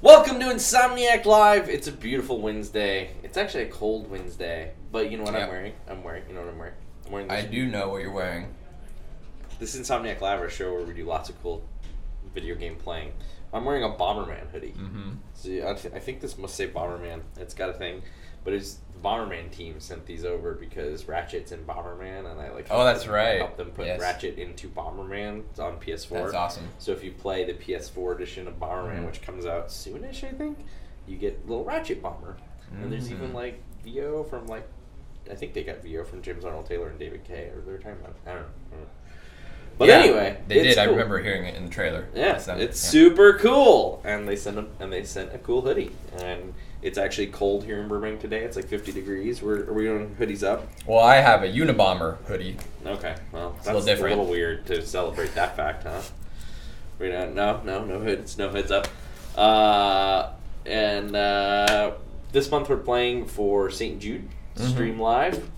Welcome to Insomniac Live. It's a beautiful Wednesday. It's actually a cold Wednesday, but you know what I'm wearing? You know what I'm wearing? I'm wearing this. I do know what you're wearing. This is Insomniac Live, our show where we do lots of cool video game playing. I'm wearing a Bomberman hoodie. Mm-hmm. So I think this must say Bomberman. It's got a thing, but it's the Bomberman team sent these over because Ratchet's in Bomberman, and I that's right. help them put Ratchet into Bomberman. It's on PS4. That's awesome. So if you play the PS4 edition of Bomberman, which comes out soonish, I think, you get little Ratchet Bomber. And there's even VO from I think they got VO from James Arnold Taylor and David Kay, or they were talking about, I don't know. But anyway, they did. Cool. I remember hearing it in the trailer. Yeah, it's super cool, and they sent a cool hoodie, and it's actually cold here in Burbank today. It's like 50 degrees. Are we doing hoodies up? Well, I have a Unabomber hoodie. Okay, well, that's a little different. A little weird to celebrate that fact, huh? No hoods, no hoods up. And this month we're playing for St Jude Stream Live.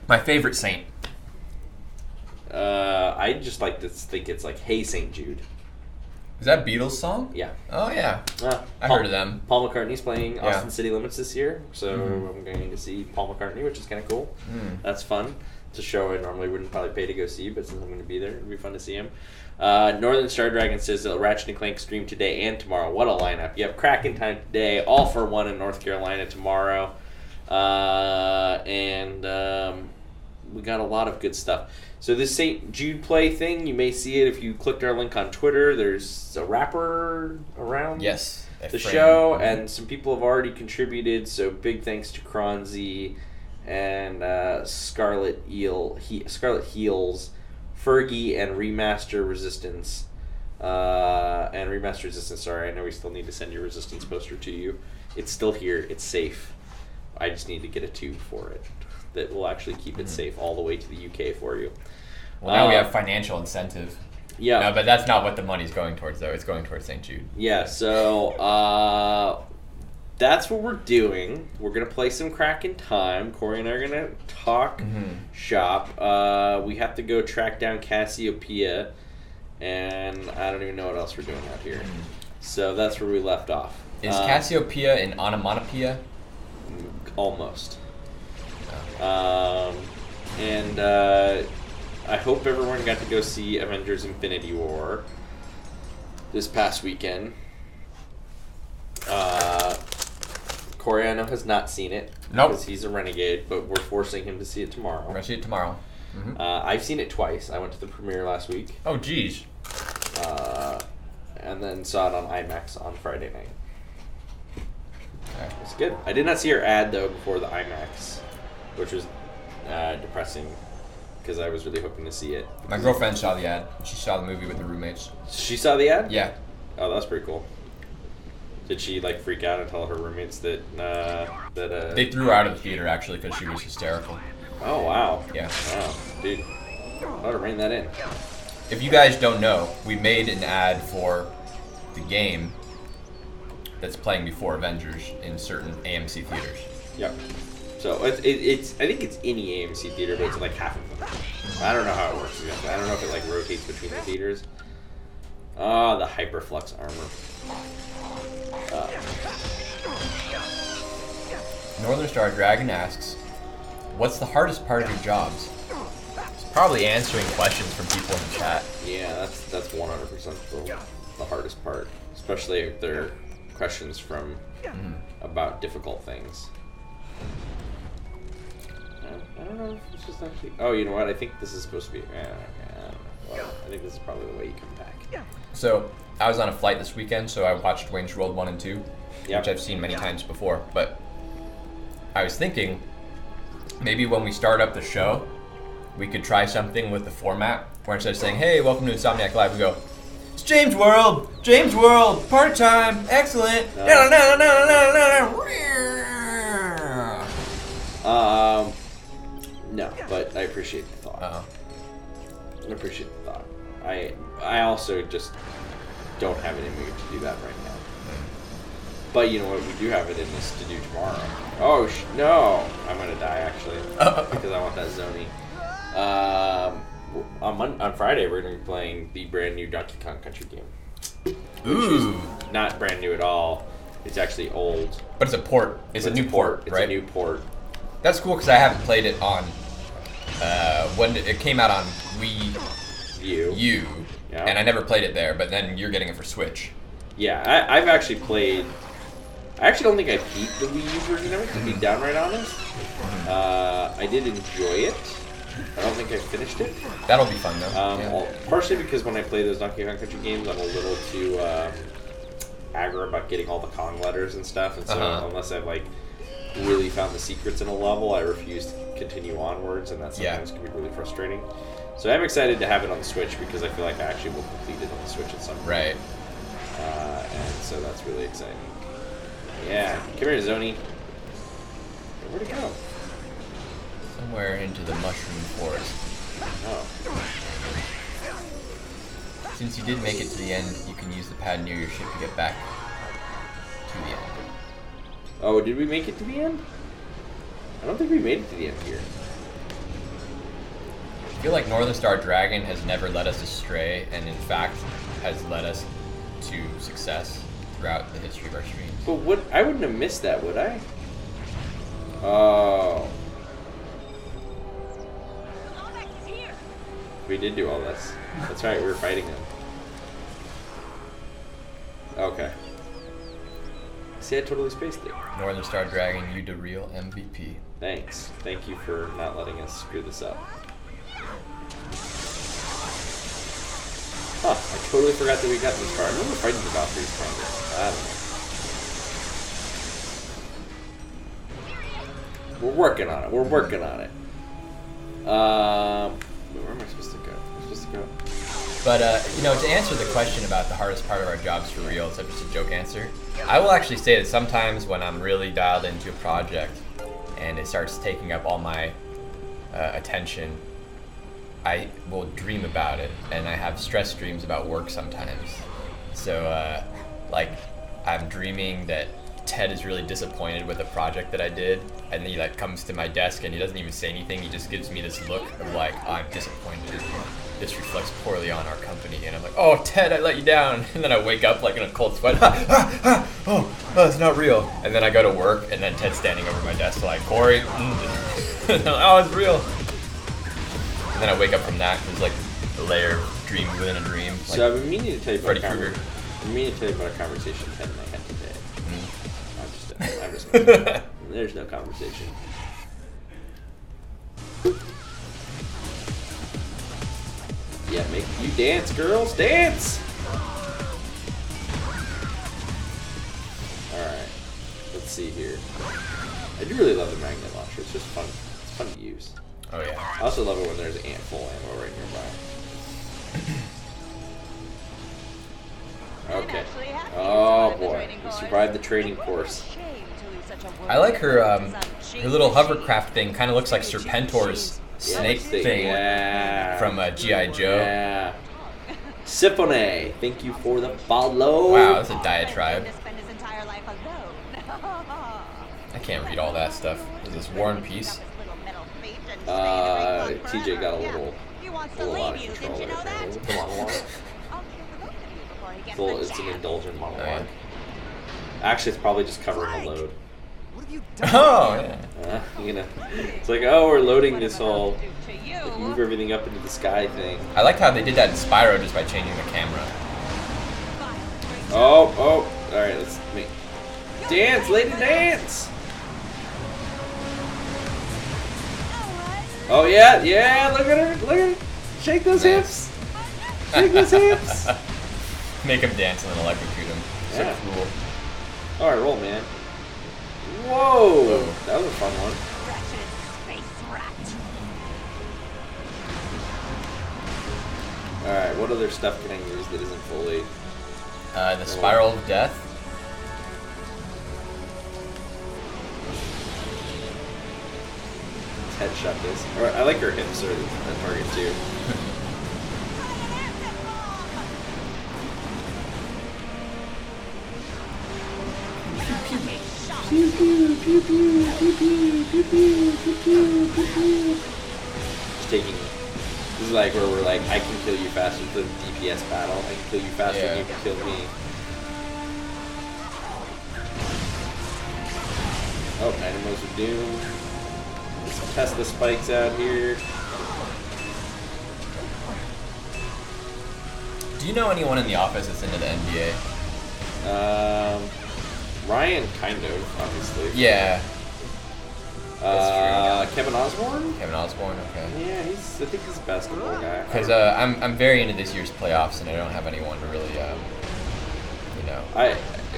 My favorite saint. I just like to think it's like Hey St Jude. Is that a Beatles song? Yeah. Oh yeah. I heard of them. Paul McCartney's playing Austin City Limits this year, so I'm going to see Paul McCartney, which is kind of cool. That's fun. It's a show I normally wouldn't probably pay to go see, but since I'm going to be there, it'll be fun to see him. Northern Star Dragon says that Ratchet & Clank stream today and tomorrow. What a lineup. You have Kraken time today, All for One in North Carolina tomorrow. We got a lot of good stuff. So this St. Jude play thing, you may see it if you clicked our link on Twitter. There's a rapper around the show, and some people have already contributed, so big thanks to Kronzy and Scarlet Heels, Fergie, and Remaster Resistance. Sorry, I know we still need to send your Resistance poster to you. It's still here. It's safe. I just need to get a tube for it that will actually keep it safe all the way to the UK for you. Well, now we have financial incentive. Yeah. No, but that's not what the money's going towards, though. It's going towards St. Jude. Yeah, so that's what we're doing. We're going to play some Kraken time. Corey and I are going to talk shop. We have to go track down Cassiopeia, and I don't even know what else we're doing out here. So that's where we left off. Is Cassiopeia an onomatopoeia? Almost. I hope everyone got to go see Avengers Infinity War this past weekend. Corey, I know, has not seen it. Nope. Because he's a renegade, but we're forcing him to see it tomorrow. We're going to see it tomorrow. I've seen it twice. I went to the premiere last week. Oh, geez. And then saw it on IMAX on Friday night. Okay. It's good. I did not see her ad, though, before the IMAX, which was depressing because I was really hoping to see it. My girlfriend saw the ad. She saw the movie with her roommates. She saw the ad? Yeah. Oh, that's pretty cool. Did she freak out and tell her roommates that They threw her out of the theater actually because she was hysterical. Oh wow. Yeah. Wow, dude. I ought to rein that in. If you guys don't know, we made an ad for the game that's playing before Avengers in certain AMC theaters. Yep. So it's I think it's any AMC theater, but it's like half of them. I don't know how it works exactly. I don't know if it rotates between the theaters. Oh, the Hyperflux armor. Northern Star Dragon asks, what's the hardest part of your jobs? It's probably answering questions from people in the chat. Yeah, that's 100% the hardest part, especially if they're questions from about difficult things. I don't know if it's just actually... Oh, you know what? I think this is supposed to be... I think this is probably the way you come back. So, I was on a flight this weekend, so I watched Wayne's World 1 and 2, which I've seen many times before. But I was thinking, maybe when we start up the show, we could try something with the format, where instead of saying, hey, welcome to Insomniac Live, we go, it's James World, party time, excellent. No, but I appreciate the thought. I appreciate the thought. I also just don't have it in me to do that right now. But you know what we do have it in us to do tomorrow. Oh, no! I'm going to die, actually. Because I want that Zony. On Friday, we're going to be playing the brand new Donkey Kong Country game. Ooh. Not brand new at all. It's actually old. But it's a port. It's a new port, right? It's a new port. That's cool because I haven't played it on when it came out on Wii U, and I never played it there. But then you're getting it for Switch. Yeah, I've actually played. I actually don't think I beat the Wii U version of it, to be downright honest. I did enjoy it. I don't think I finished it. That'll be fun though. Well, partially because when I play those Donkey Kong Country games, I'm a little too aggro about getting all the Kong letters and stuff, and so unless I've like really found the secrets in a level, I refuse to continue onwards, and that sometimes can be really frustrating. So I'm excited to have it on the Switch because I feel like I actually will complete it on the Switch at some point. Right. And so that's really exciting. Yeah, come here, Zoni. Where'd it go? Somewhere into the mushroom forest. Oh. Since you did make it to the end, you can use the pad near your ship to get back to the end. Oh, did we make it to the end? I don't think we made it to the end here. I feel like Northern Star Dragon has never led us astray, and in fact has led us to success throughout the history of our streams. But I wouldn't have missed that, would I? Oh. We did do all this. That's right, we were fighting them. Okay. See, I totally spaced it. Northern Star Dragon, you the real MVP. Thanks. Thank you for not letting us screw this up. Huh, I totally forgot that we got this far. I remember fighting the Valkyries stronger. I don't know. We're working on it. We're working on it. Where am I supposed to go? But, to answer the question about the hardest part of our jobs for real, it's just a joke answer, I will actually say that sometimes when I'm really dialed into a project and it starts taking up all my attention, I will dream about it, and I have stress dreams about work sometimes. So, I'm dreaming that Ted is really disappointed with a project that I did, and he comes to my desk and he doesn't even say anything. He just gives me this look of I'm disappointed. This reflects poorly on our company, and I'm like, oh, Ted, I let you down. And then I wake up in a cold sweat. Oh, it's not real. And then I go to work, and then Ted's standing over my desk Corey, oh, it's real. And then I wake up from that. There's a layer of dream within a dream. So I've been meaning to tell you about a conversation Ted and I had today. I'm just there's no conversation. Yeah, make you dance, girls, dance! Alright, let's see here. I do really love the magnet launcher, it's just fun. It's fun to use. Oh yeah. I also love it when there's full ammo right nearby. Okay. Oh boy, we survived the training course. I like her little hovercraft thing. Kind of looks like Serpentor's snake thing from G.I. Joe. Yeah. Siphone, thank you for the follow. Wow, that's a diatribe. I can't read all that stuff. Is this War and Peace? TJ got a little out of control there. Come on. It's an indulgent monologue. Actually, it's probably just covering a load. Oh, yeah. It's we're loading this whole move everything up into the sky thing. I liked how they did that in Spyro just by changing the camera. Oh, alright, let's make... Dance, lady, dance! Oh, yeah, look at her, shake those hips! Shake those hips! Make him dance and then electrocute him. So cool. Alright, roll, man. Whoa! That was a fun one. Alright, what other stuff can I use that isn't fully... the Spiral of Death. Let's headshot this. I like her hips are a target too. Pew pew pew pew pew pew pew pew pew pew pew. Just taking. This is where we're I can kill you faster than DPS battle. I can kill you faster than you can kill me. Oh, Dynamos of Doom. Some Tesla spikes out here. Do you know anyone in the office that's into the NBA? Ryan, kind of, obviously. Yeah. Kevin Osborne? Kevin Osborne, okay. Yeah, I think he's a basketball guy. Because I'm very into this year's playoffs, and I don't have anyone to really,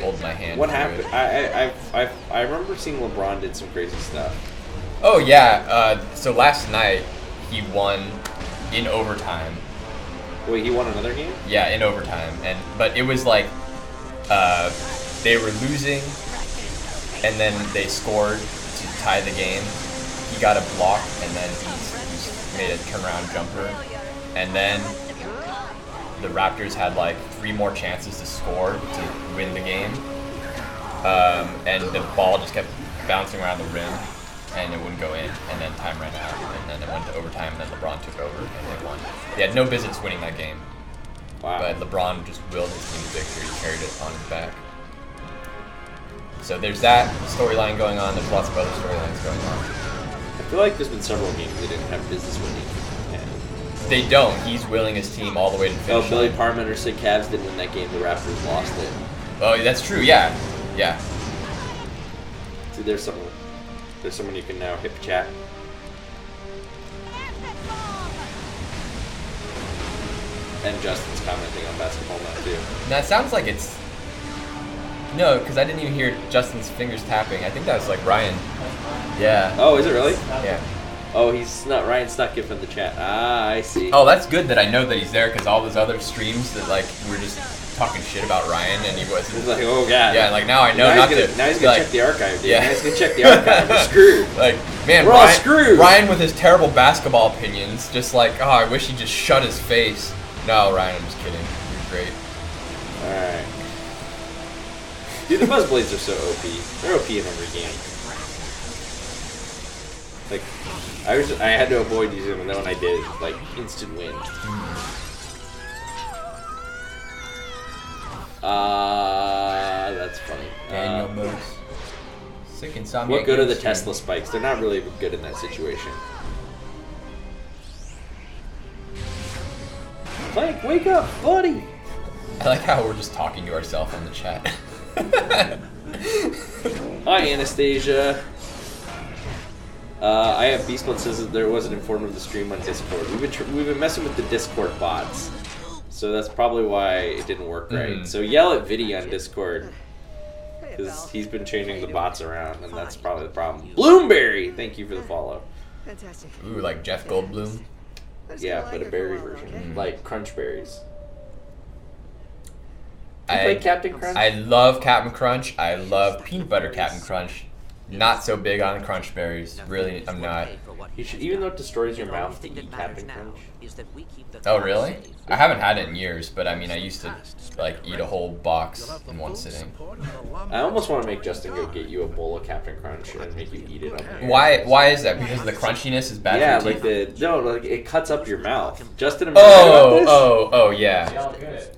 hold my hand. What happened? I remember seeing LeBron did some crazy stuff. Oh yeah. So last night he won in overtime. Wait, he won another game? Yeah, in overtime, but it was like they were losing, and then they scored to tie the game. He got a block, and then he made a turnaround jumper, and then the Raptors had like 3 more chances to score to win the game, and the ball just kept bouncing around the rim, and it wouldn't go in, and then time ran out, and then it went to overtime, and then LeBron took over, and they won. They had no business winning that game. Wow. But LeBron just willed his team to victory. He carried it on his back. So there's that storyline going on. There's lots of other storylines going on. I feel like there's been several games they didn't have business winning. And they don't. He's willing his team all the way to the finish. Oh, Billy Parmenter said Cavs didn't win that game. The Raptors lost it. Oh, that's true. Yeah. Yeah. See, there's someone you can now hip chat. And Justin's commenting on basketball now too. Now it sounds like it's no, because I didn't even hear Justin's fingers tapping. I think that was like Ryan. Yeah. Oh, is it really? Yeah. Oh, Ryan's not giving the chat. Ah, I see. Oh, that's good that I know that he's there, because all those other streams that like we're just talking shit about Ryan and he wasn't. He's like, oh god. Yeah, like now I know now not to. Now he's gonna check the archive, dude. Yeah. Now he's gonna check the archive. We're screwed. Like, man, we're all screwed. Ryan with his terrible basketball opinions, just like, oh, I wish he'd just shut his face. No, Ryan, I'm just kidding. You're great. Alright. Dude, the Buzzblades are so OP. They're OP in every game. Like, I had to avoid using them, and then when I did, like, instant win. That's funny. Daniel Moose. Sick Insomniac. What good are the Tesla spikes? They're not really good in that situation. Clank, wake up, buddy! I like how we're just talking to ourselves in the chat. Hi, Anastasia. I have Beastblood says that there wasn't informed of the stream on Discord. We've been messing with the Discord bots, so that's probably why it didn't work right. So yell at Viddy on Discord, because he's been changing the bots around, and that's probably the problem. Bloomberry, thank you for the follow. Fantastic. Ooh, like Jeff Goldblum. Yeah, but a berry version, like crunch berries. I like Captain Crunch. I love Captain Crunch. I love peanut butter Captain Crunch. Not so big on crunch berries. Really, I'm not. You should, even though it destroys your mouth, to eat Captain Crunch. Oh, really? I haven't had it in years, but I mean, I used to like eat a whole box in one sitting. I almost want to make Justin go get you a bowl of Captain Crunch and make you eat it on the air. Why is that? Because the crunchiness is bad for your teeth? like it cuts up your mouth. Justin, oh, yeah.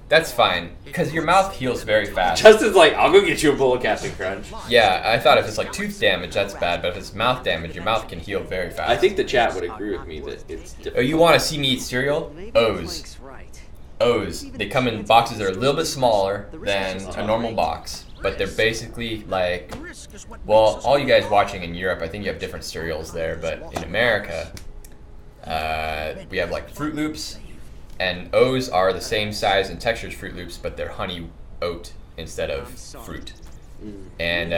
That's fine, because your mouth heals very fast. Justin's like, I'll go get you a bowl of Captain Crunch. Yeah, I thought if it's like tooth damage, that's bad, but if it's mouth damage, your mouth can heal very fast. I think the chat would agree with me that it's difficult. Oh, you want to see me eat cereal? O's. O's. They come in boxes that are a little bit smaller than a normal box, but they're basically like, well, all you guys watching in Europe, I think you have different cereals there, but in America, we have like Fruit Loops, and O's are the same size and texture as Fruit Loops, but they're honey oat instead of fruit. And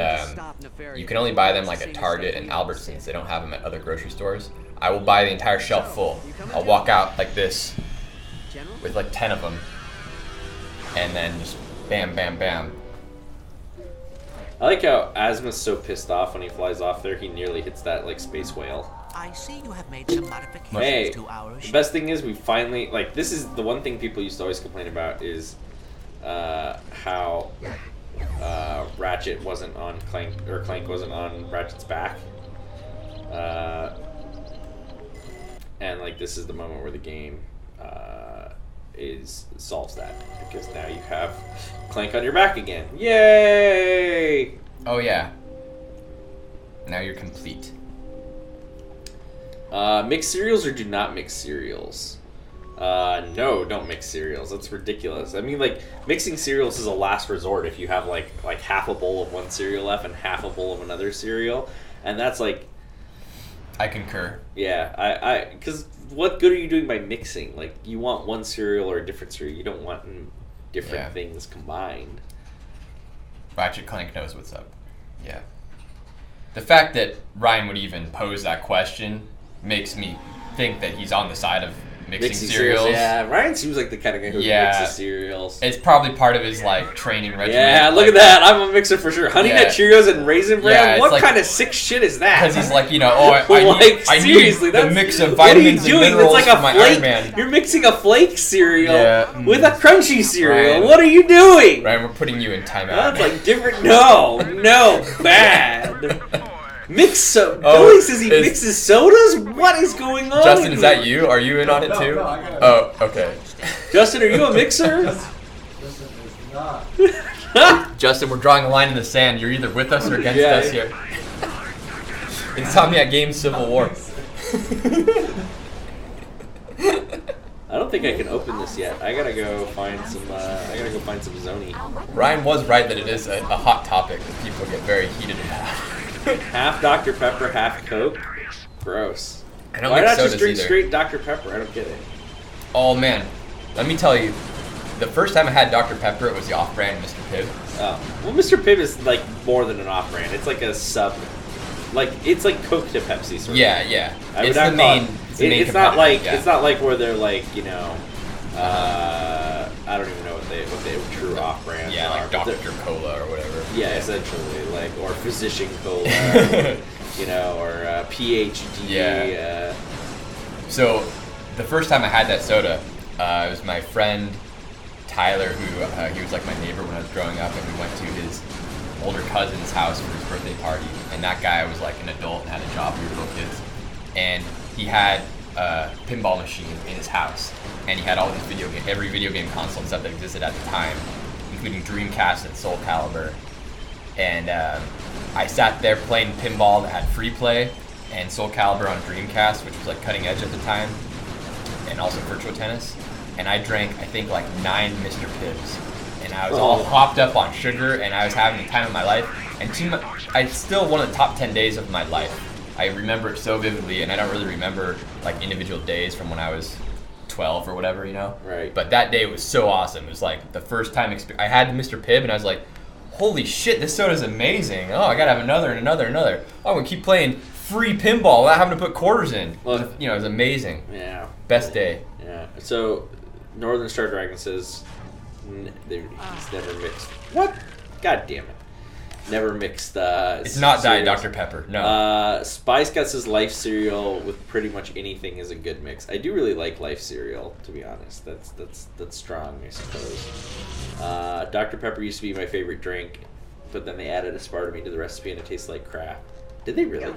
you can only buy them like at Target and Albertsons. They don't have them at other grocery stores. I will buy the entire shelf full. I'll walk out like this with like 10 of them, and then just bam, bam, bam. I like how Asma's so pissed off when he flies off there, he nearly hits that like space whale. I see you have made some modifications hey, to our the best thing is we finally, like, this is the one thing people used to always complain about is how Ratchet wasn't on Clank, or Clank wasn't on Ratchet's back. And like this is the moment where the game solves that, because now you have Clank on your back again. Yay! Oh yeah. Now you're complete. Mix cereals or do not mix cereals? No, don't mix cereals. That's ridiculous. I mean, like, mixing cereals is a last resort if you have, like half a bowl of one cereal left and half a bowl of another cereal. And that's, like... I concur. Yeah, because what good are you doing by mixing? Like, you want one cereal or a different cereal. You don't want different things combined. Ratchet Clank knows what's up. Yeah. The fact that Ryan would even pose that question makes me think that he's on the side of mixing cereals. Yeah, Ryan seems like the kind of guy who mixes cereals. It's probably part of his like training regimen. Yeah, look at that. I'm a mixer for sure. Honey Nut Cheerios and Raisin Bran? What kind of sick shit is that? Because he's like, you know, I need the mix of vitamins and minerals it's like for my Iron Man. You're mixing a flake cereal with a crunchy cereal. Ryan, what are you doing? Ryan, we're putting you in timeout. That's like different. No, bad. Billy says he mixes sodas? What is going on? Justin, is that you? Are you in on it too? Oh, okay. Justin, are you a mixer? Justin is not. Justin, we're drawing a line in the sand. You're either with us or against us here. Insomniac Games Civil War. I don't think I can open this yet. I gotta go find some. Zoni. Ryan was right that it is a hot topic that people get very heated about. Half Dr. Pepper, half Coke. Gross. I don't Why not sodas just drink either. straight Dr. Pepper? I don't get it. Oh man, let me tell you, the first time I had Dr. Pepper, it was the off-brand Mr. Pibb. Oh, well, Mr. Pibb is like more than an off-brand. It's like a sub. Like it's like Coke to Pepsi sort of. Yeah. It's the main. It's not like it's not like where they're like I don't even know what they true off brands are. Like Dr. Cola or whatever. Yeah, essentially, like or Physician Cola, or PhD. Yeah. So the first time I had that soda, it was my friend Tyler, who he was like my neighbor when I was growing up, and we went to his older cousin's house for his birthday party. And that guy was like an adult and had a job. We were little kids, and he had a pinball machine in his house, and he had all these every video game console and stuff that existed at the time, including Dreamcast and Soul Calibur. And I sat there playing pinball that had free play and Soul Calibur on Dreamcast, which was like cutting edge at the time, and also Virtual Tennis. And I drank, I think, like 9 Mr. Pibbs, and I was all hopped up on sugar, and I was having the time of my life. And it's still one of the top 10 days of my life. I remember it so vividly, and I don't really remember like individual days from when I was 12 or whatever, Right. But that day was so awesome. It was like the first time I had Mr. Pibb, and I was like, holy shit, this soda's amazing. Oh, I gotta have another and another and another. Oh, I'm gonna keep playing free pinball without having to put quarters in. Well, it was amazing. Yeah. Best day. Yeah. So, Northern Star Dragon says he's never mixed. What? God damn it. Never mixed. It's not Diet Dr. Pepper. No. Spice Guts says Life cereal with pretty much anything is a good mix. I do really like Life cereal, to be honest. That's strong, I suppose. Dr. Pepper used to be my favorite drink, but then they added aspartame to the recipe and it tastes like crap. Did they really?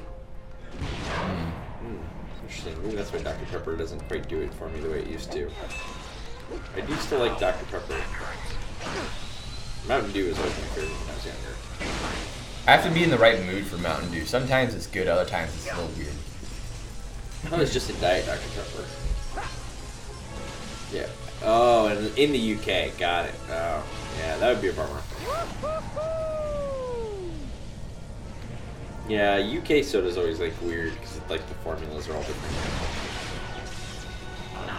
Interesting. Maybe that's why Dr. Pepper doesn't quite do it for me the way it used to. I do still like Dr. Pepper. Mountain Dew is always my favorite when I was younger. I have to be in the right mood for Mountain Dew. Sometimes it's good, other times it's a little weird. I was just a Diet Dr. Pepper. Yeah. Oh, and in the UK. Got it. Oh, yeah, that would be a bummer. Yeah, UK soda's always like weird because like the formulas are all different.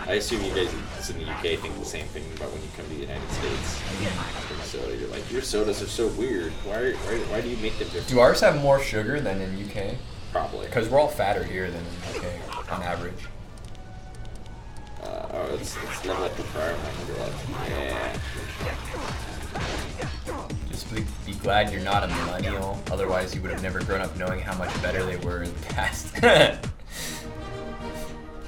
I assume you guys in the UK think the same thing about when you come to the United States. Soda, you're like, your sodas are so weird. Why do you make them different? Do ours have more sugar than in UK? Probably. Because we're all fatter here than in UK on average. Let's level up the prior yeah. Just be glad you're not a millennial. Otherwise, you would have never grown up knowing how much better they were in the past.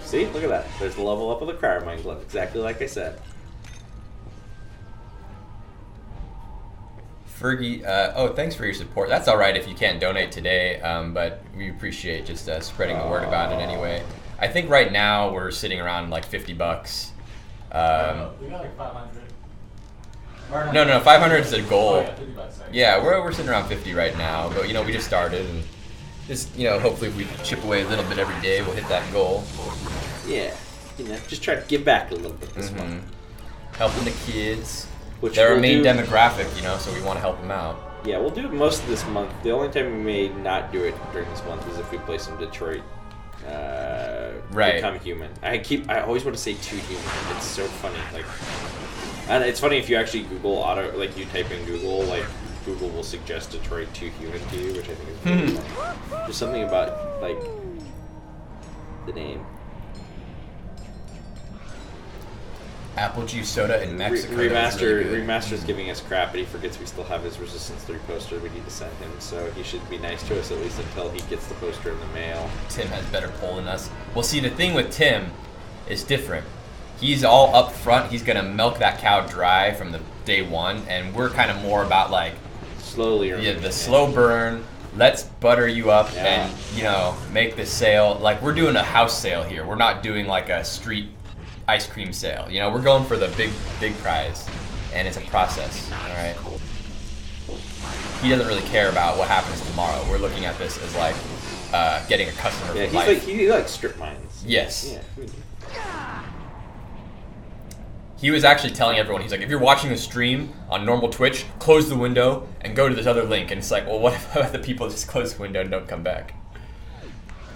See, look at that. There's the level up of the Cryer Mine Glove, exactly like I said. Fergie, thanks for your support. That's all right if you can't donate today, but we appreciate just spreading the word about it anyway. I think right now we're sitting around like $50. We got like 500. No, 500 is the goal. Oh, yeah, $50. Yeah, we're sitting around 50 right now, but we just started, and Just, hopefully if we chip away a little bit every day, we'll hit that goal. Yeah, just try to give back a little bit this month. Helping the kids. Which they're our main demographic, so we want to help them out. Yeah, we'll do it most of this month. The only time we may not do it during this month is if we play some Detroit. Become Human. I always want to say Too Human. It's so funny. And it's funny if you actually Google you type in Google, Google will suggest Detroit Too Human to you, which I think is really funny. There's something about the name. Apple juice soda in Mexico. Remaster's giving us crap, but he forgets we still have his Resistance 3 poster we need to send him, so he should be nice to us at least until he gets the poster in the mail. Tim has better pull than us. Well, see, the thing with Tim is different. He's all up front. He's going to milk that cow dry from the day one, and we're kind of more about slowly. The slow burn. Let's butter you up and, make the sale. We're doing a house sale here. We're not doing a street ice cream sale. We're going for the big prize, and it's a process. All right. He doesn't really care about what happens tomorrow. We're looking at this as getting a customer for life. He likes strip mines. Yes. Yeah. He was actually telling everyone, he's like, if you're watching the stream on normal Twitch, close the window and go to this other link. And it's like, well, what if the people just close the window and don't come back?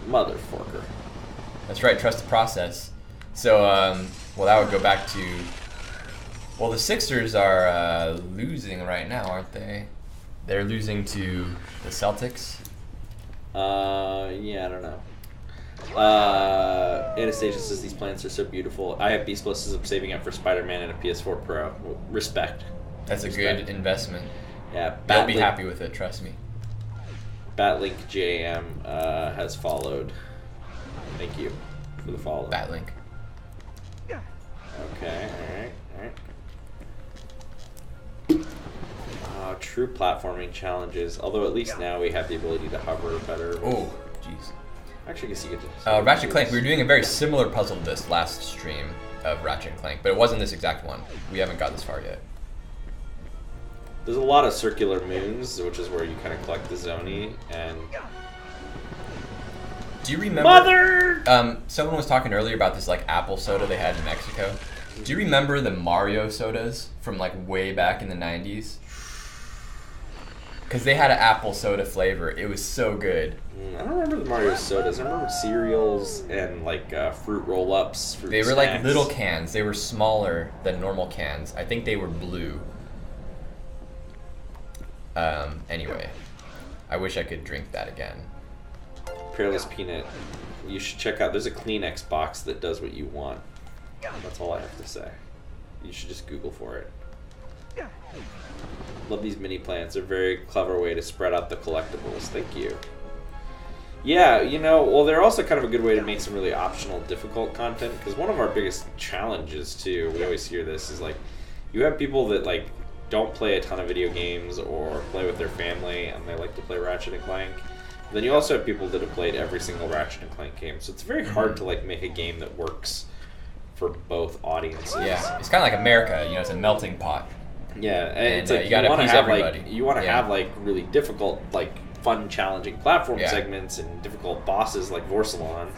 Motherfucker. That's right. Trust the process. So, that would go back to... Well, the Sixers are losing right now, aren't they? They're losing to the Celtics? Yeah, I don't know. Anastasia says these plants are so beautiful. I have Beast Bliss I'm saving up for Spider-Man and a PS4 Pro. Respect. That's a good investment. Yeah. You'll be happy with it, trust me. Batlink JM has followed. Thank you for the follow. Batlink. Okay, alright. True platforming challenges. Although at least now we have the ability to hover better. Oh, jeez. Actually, I guess you get to... Ratchet & Clank. We were doing a very similar puzzle to this last stream of Ratchet & Clank, but it wasn't this exact one. We haven't got this far yet. There's a lot of circular moons, which is where you kind of collect the Zoni, and... Do you remember... Mother! Someone was talking earlier about this apple soda they had in Mexico. Do you remember the Mario sodas from way back in the 90s? Because they had an apple soda flavor. It was so good. I don't remember the Mario sodas. I remember cereals and fruit roll-ups. They were snacks. Little cans. They were smaller than normal cans. I think they were blue. Anyway, I wish I could drink that again. Peerless Peanut. You should check out. There's a Kleenex box that does what you want. That's all I have to say. You should just Google for it. Love these mini plants. They're a very clever way to spread out the collectibles. Thank you. Yeah, they're also kind of a good way to make some really optional, difficult content. Because one of our biggest challenges, too, we always hear this, is you have people that don't play a ton of video games or play with their family, and they like to play Ratchet and Clank. Then you also have people that have played every single Ratchet and Clank game, so it's very hard to make a game that works for both audiences. Yeah, it's kind of like America. It's a melting pot. Yeah, and it's you got to please everybody. You want to have really difficult, fun, challenging platform segments and difficult bosses like Vorsalon,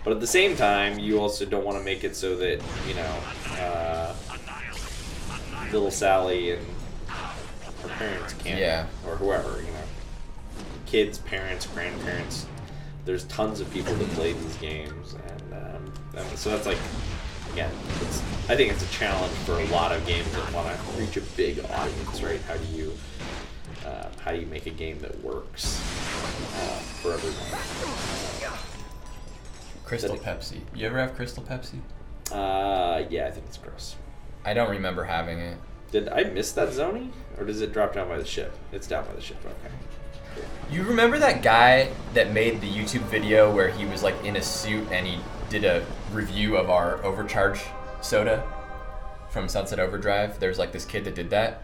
but at the same time, you also don't want to make it so that little Sally and her parents can't, or whoever, kids, parents, grandparents. There's tons of people that play these games, and so that's again, I think it's a challenge for a lot of games that want to reach a big audience, right? How do you make a game that works for everyone? Crystal Pepsi. You ever have Crystal Pepsi? Yeah, I think it's gross. I don't remember having it. Did I miss that Zoni? Or does it drop down by the ship? It's down by the ship, okay. Cool. You remember that guy that made the YouTube video where he was in a suit and he did a review of our Overcharge soda from Sunset Overdrive? There's this kid that did that.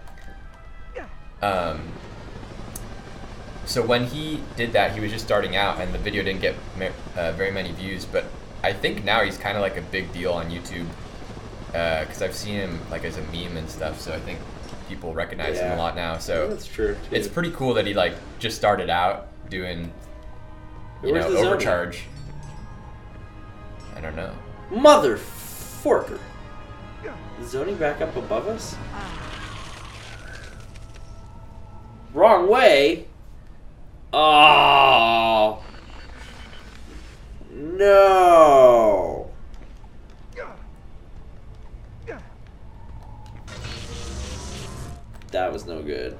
So when he did that, he was just starting out and the video didn't get very many views, but I think now he's kind of a big deal on YouTube. Because I've seen him as a meme and stuff, so I think people recognize him a lot now. So that's true. It's pretty cool that he just started out doing overcharge. I don't know. Motherforker. Is zoning back up above us? Wrong way. Oh. No. That was no good.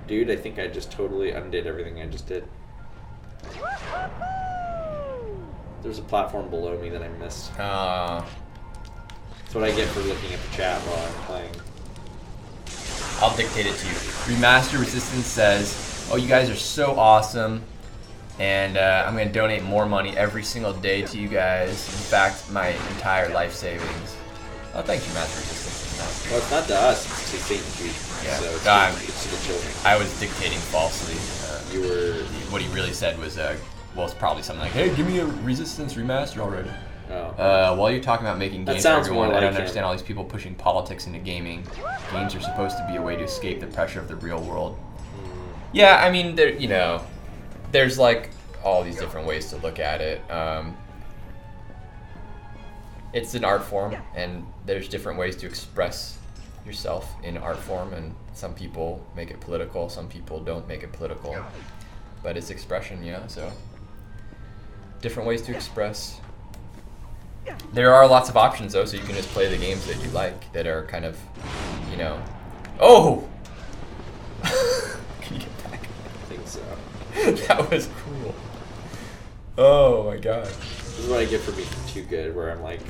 Dude, I think I just totally undid everything I just did. There's a platform below me that I missed. That's what I get for looking at the chat while I'm playing. I'll dictate it to you. Remaster Resistance says, "Oh, you guys are so awesome, and I'm going to donate more money every single day to you guys. In fact, my entire life savings." Oh, thanks, Remaster Resistance. Well, it's not to us, it's to St Jude. Yeah, So it's to the children. I was dictating falsely. You were... What he really said was, well, it's probably something like, "Hey, give me a Resistance remaster already." Oh. While you're talking about making games for sounds everyone, more I like don't understand all these people pushing politics into gaming. Games are supposed to be a way to escape the pressure of the real world. Yeah, I mean, there's like all these different ways to look at it. It's an art form, and there's different ways to express yourself in art form, and some people make it political, some people don't make it political. But it's expression, yeah, so different ways to express. There are lots of options, though, so you can just play the games that you like that are kind of, Oh! Can you get back? I think so. That was cool. Oh my god. This is what I get for being too good, where I'm like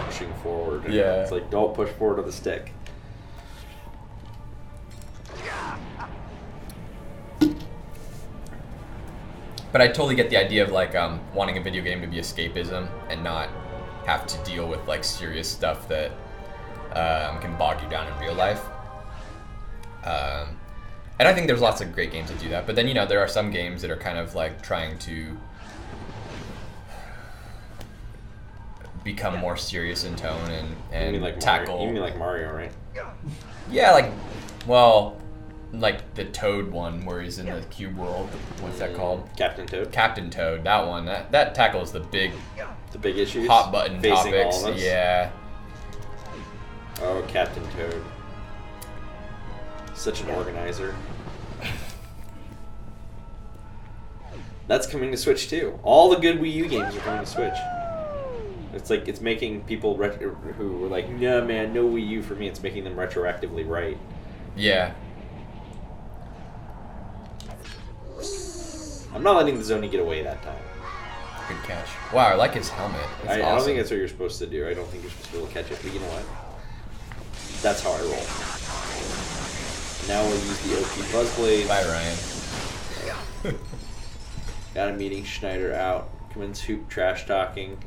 pushing forward. And Yeah. It's like, don't push forward with the stick. But I totally get the idea of like wanting a video game to be escapism and not have to deal with like serious stuff that can bog you down in real life. And I think there's lots of great games that do that. But then, there are some games that are kind of like trying to become more serious in tone and you mean like tackle. Mario? You mean like Mario, right? Yeah, like the Toad one where he's in the cube world. What's that called? Captain Toad. Captain Toad. That one. That tackles the big issues. hot button facing topics. all of us. Yeah. Oh, Captain Toad. Such an organizer. That's coming to Switch too. All the good Wii U games are coming to Switch. It's like it's making people who were like, "No, man, no Wii U for me." It's making them retroactively right. Yeah. I'm not letting the Zoni get away that time. Good catch. Wow, I like his helmet. It's I awesome. don't think that's what you're supposed to do. I don't think you're supposed to be able to catch it, but you know what? That's how I roll. Now we'll use the OP Buzzblade. Bye, Ryan. Got a meeting Schneider out. Commence hoop trash talking.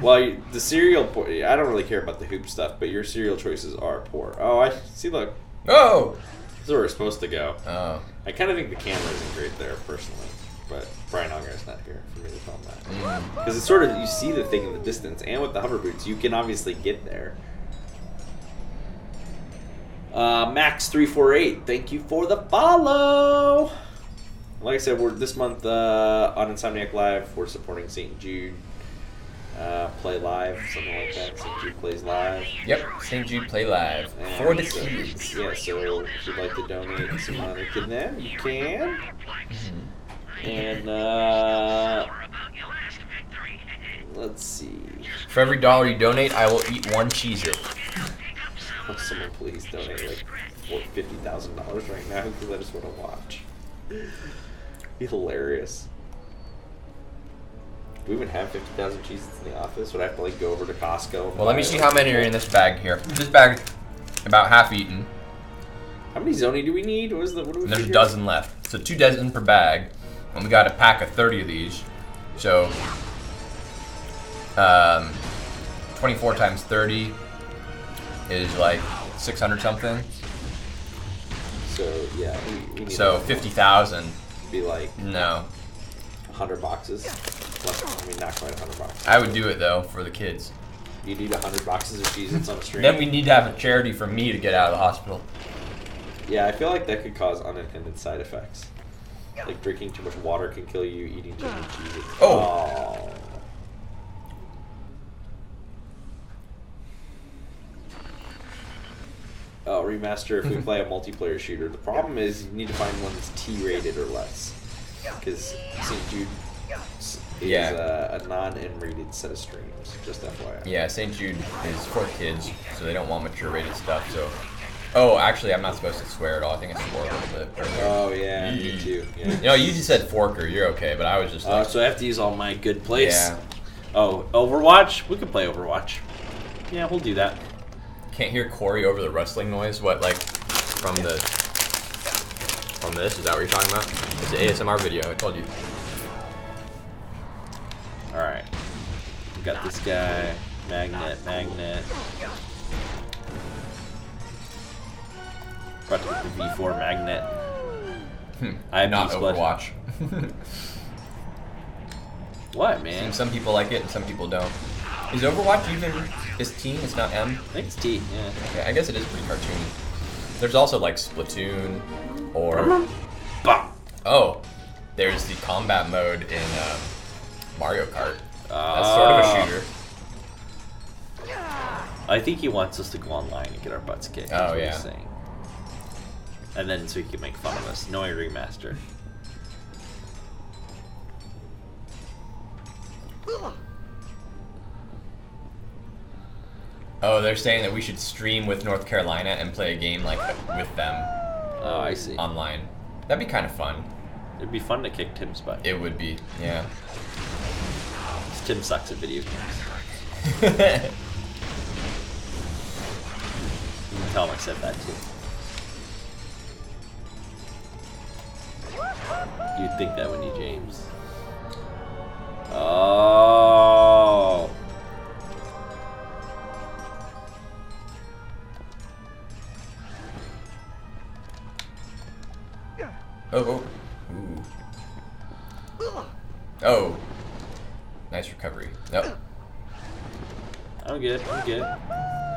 Well, the cereal... I don't really care about the hoop stuff, but your cereal choices are poor. Oh, I see, look. Oh! This is where we're supposed to go. Oh. I kind of think the camera isn't great there, personally. But Brian Allgar's not here for me to film that. Because it's sort of... You see the thing in the distance, and with the hover boots, you can obviously get there. Max348, thank you for the follow! Like I said, we're this month on Insomniac Live, we're supporting St Jude. Play Live, something like that. St Jude Plays Live. Yep, St Jude Play Live. And For the kids. Yeah, so if you'd like to donate some money to them, you can. And, let's see. For every $1 you donate, I will eat one Cheez-It. Oh, someone please donate like $50,000 right now because I just want to watch. Be hilarious. Do we even have 50,000 Cheez-Its in the office? Would I have to like go over to Costco? Well, let me see how many are in this bag here. This bag, about half eaten. How many Zoni do we need? What do we And there's a figure? dozen left. So 2 dozen per bag. And we got a pack of 30 of these. So 24 times 30 is like 600 something. So yeah, we need So 50,000. be like No. 100 boxes. I mean, not quite 100 boxes. I would do it though for the kids. You need 100 boxes of Cheez-Its on a stream. Then we need to have a charity for me to get out of the hospital. Yeah, I feel like that could cause unintended side effects. Like drinking too much water can kill you, eating too many cheeses. Oh. Oh, remaster if we play a multiplayer shooter. The problem is you need to find one that's T-rated or less. Because St Jude is a non-M-rated set of streams, just FYI. Yeah, St Jude is for kids, so they don't want mature rated stuff, so... Oh, actually, I'm not supposed to swear at all. I think I swore a little bit. Oh, yeah, me too. Yeah. You know, you just said forker. You're okay, but I was just like... so I have to use all my good plays. Yeah. Oh, Overwatch? We can play Overwatch. Yeah, we'll do that. Can't hear Corey over the rustling noise? What, like, from the... From this? Is that what you're talking about? It's an ASMR video, I told you. Alright. We got this guy. Magnet. About to get the V4 magnet. I have not Overwatch. What, man? Some people like it and some people don't. Is Overwatch even... Is T? It's not M? I think it's T, yeah. Okay, I guess it is pretty cartoony. There's also like Splatoon or... Oh, there's the combat mode in Mario Kart. That's sort of a shooter. I think he wants us to go online and get our butts kicked. Oh, yeah. Saying. And then so he can make fun of us. Knowing remaster. Oh, they're saying that we should stream with North Carolina and play a game like with them. Oh, I see. Online. That'd be kind of fun. It'd be fun to kick Tim's butt. It would be, yeah. Tim sucks at video games. You can tell him I said that too. You'd think that, wouldn't you, James? Oh. Oh. Ooh. Oh. Nice recovery. Nope. I'm good.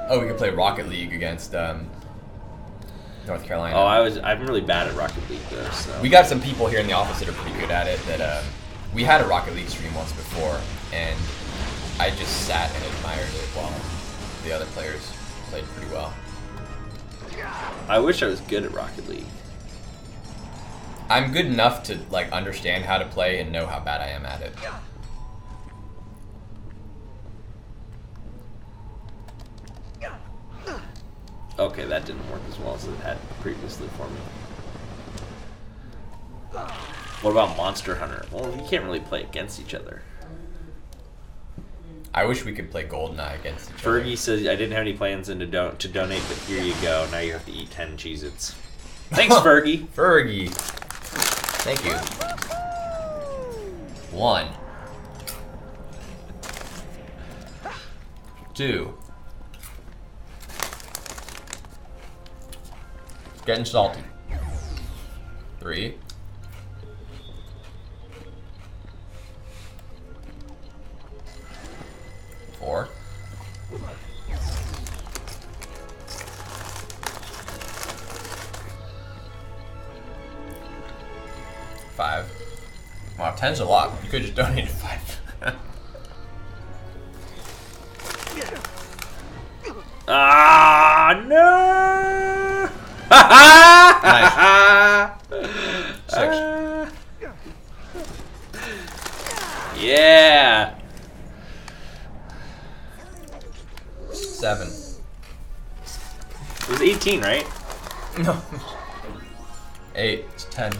Oh, we could play Rocket League against North Carolina. Oh, I'm really bad at Rocket League though. So. We got some people here in the office that are pretty good at it. That we had a Rocket League stream once before, and I just sat and admired it while the other players played pretty well. I wish I was good at Rocket League. I'm good enough to like understand how to play and know how bad I am at it. Okay, that didn't work as well as it had previously for me. What about Monster Hunter? Well, you can't really play against each other. I wish we could play GoldenEye against each other. Fergie says, I didn't have any plans to donate, but here you go. Now you have to eat 10 Cheez-Its. Thanks, Fergie. Fergie. Thank you. 1. 2. Getting salty. 3. 4. 5. Wow, 10's a lot. You could just donate 5. Ah, no! Nice. 6. Yeah. 7. It was 18, right? No. 8. It's 10.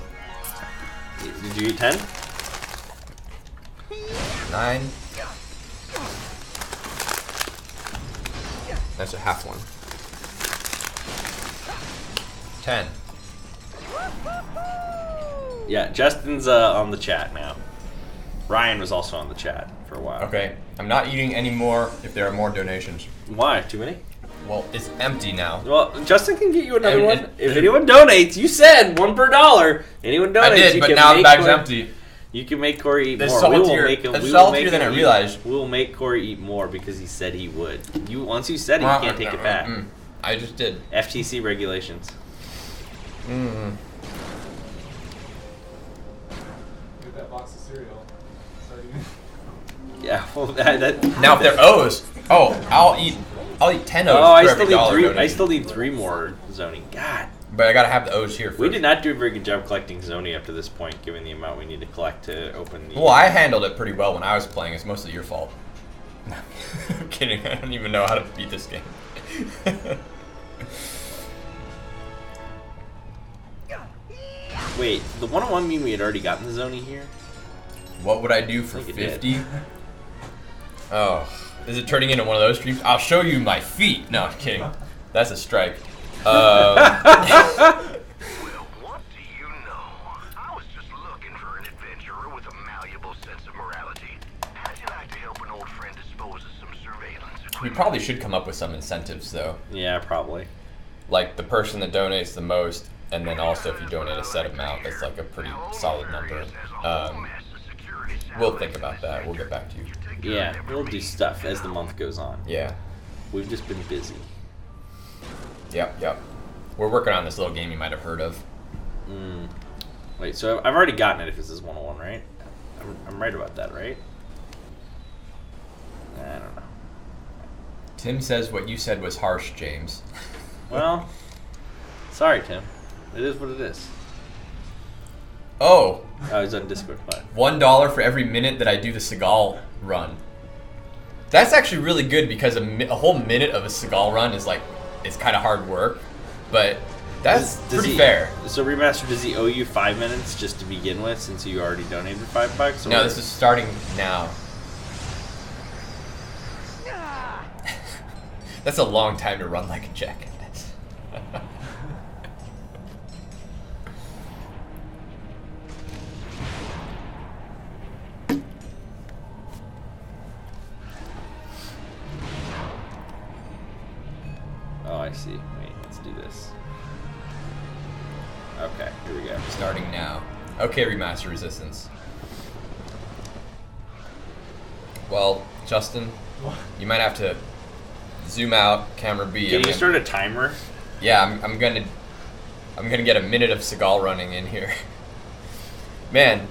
Did you eat 10? 9. That's a half one. 10. Yeah, Justin's on the chat now. Ryan was also on the chat for a while. Okay, I'm not eating any more if there are more donations. Why? Too many? Well, it's empty now. Well, Justin can get you another one. If anyone donates, you said $1 per dollar. Anyone donates, I did, but now the bag's empty. You can make Corey eat more. It's saltier than I realized. We will make Corey eat more because he said he would. Once you said it, you can't take it back. I just did. FTC regulations. box of cereal. So Yeah, well, that Now if they're O's, I'll eat 10 O's for every dollar. I still need 3 more Zoni. God. But I gotta have the O's here first. We did not do a very good job collecting Zoni up to this point, given the amount we need to collect to open the... Well, I handled it pretty well when I was playing. It's mostly your fault. I'm kidding. I don't even know how to beat this game. Wait, the 1-on-1 mean we had already gotten the Zoni here? What would I do for 50? Oh, is it turning into one of those streams? I'll show you my feet. No, I'm kidding. That's a strike. Well, what do you know? I was just looking for an adventurer with a malleable sense of morality. How'd you like to help an old friend dispose of some surveillance equipment? We probably should come up with some incentives, though. Yeah, probably. Like the person that donates the most, and then also if you donate a set amount, that's like a pretty solid number. We'll think about that. We'll get back to you. Yeah, we'll do stuff as the month goes on. Yeah. We've just been busy. Yep. We're working on this little game you might have heard of. Wait, so I've already gotten it if this is 101, right? I'm right about that, right? I don't know. Tim says what you said was harsh, James. Well, sorry, Tim. It is what it is. Oh, He's on Discord. But $1 for every minute that I do the Seagal run. That's actually really good because a whole minute of a Seagal run is like, it's kind of hard work, but that's pretty fair. So Remaster, does he owe you 5 minutes just to begin with, since you already donated $5? Or? No, this is starting now. That's a long time to run like a jackass. Oh, I see. Wait, let's do this. Okay, here we go. Starting now. Okay, Remaster Resistance. Well, Justin, you might have to zoom out, camera B. Can you start a timer? Yeah, I'm gonna get a minute of Seagal running in here. Man,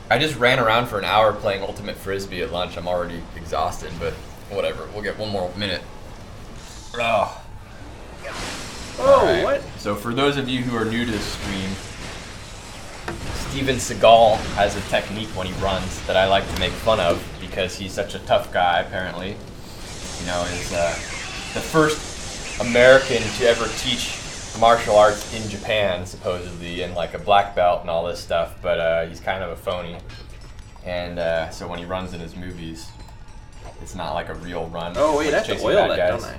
I just ran around for an hour playing Ultimate Frisbee at lunch. I'm already exhausted, but whatever. We'll get one more minute. Oh. Right. What? So for those of you who are new to this stream, Steven Seagal has a technique when he runs that I like to make fun of because he's such a tough guy, apparently. You know, he's the first American to ever teach martial arts in Japan, supposedly, and like a black belt and all this stuff, but he's kind of a phony. And so when he runs in his movies, it's not like a real run. Oh wait, I have to oil that, don't I?